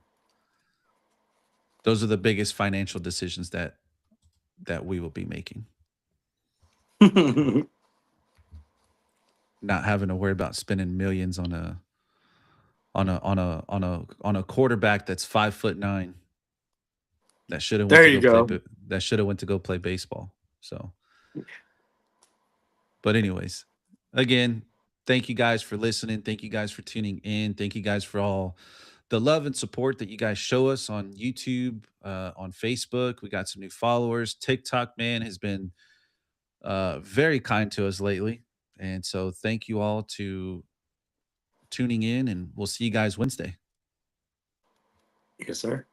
Those are the biggest financial decisions that we will be making. Not having to worry about spending millions on a quarterback that's 5'9" that should have went There to you go play go. that should have went to go play baseball. So, but anyways, again, thank you guys for listening. Thank you guys for tuning in. Thank you guys for all the love and support that you guys show us on YouTube, on Facebook. We got some new followers. TikTok, man, has been very kind to us lately. And so thank you all to tuning in and we'll see you guys Wednesday. Yes, sir.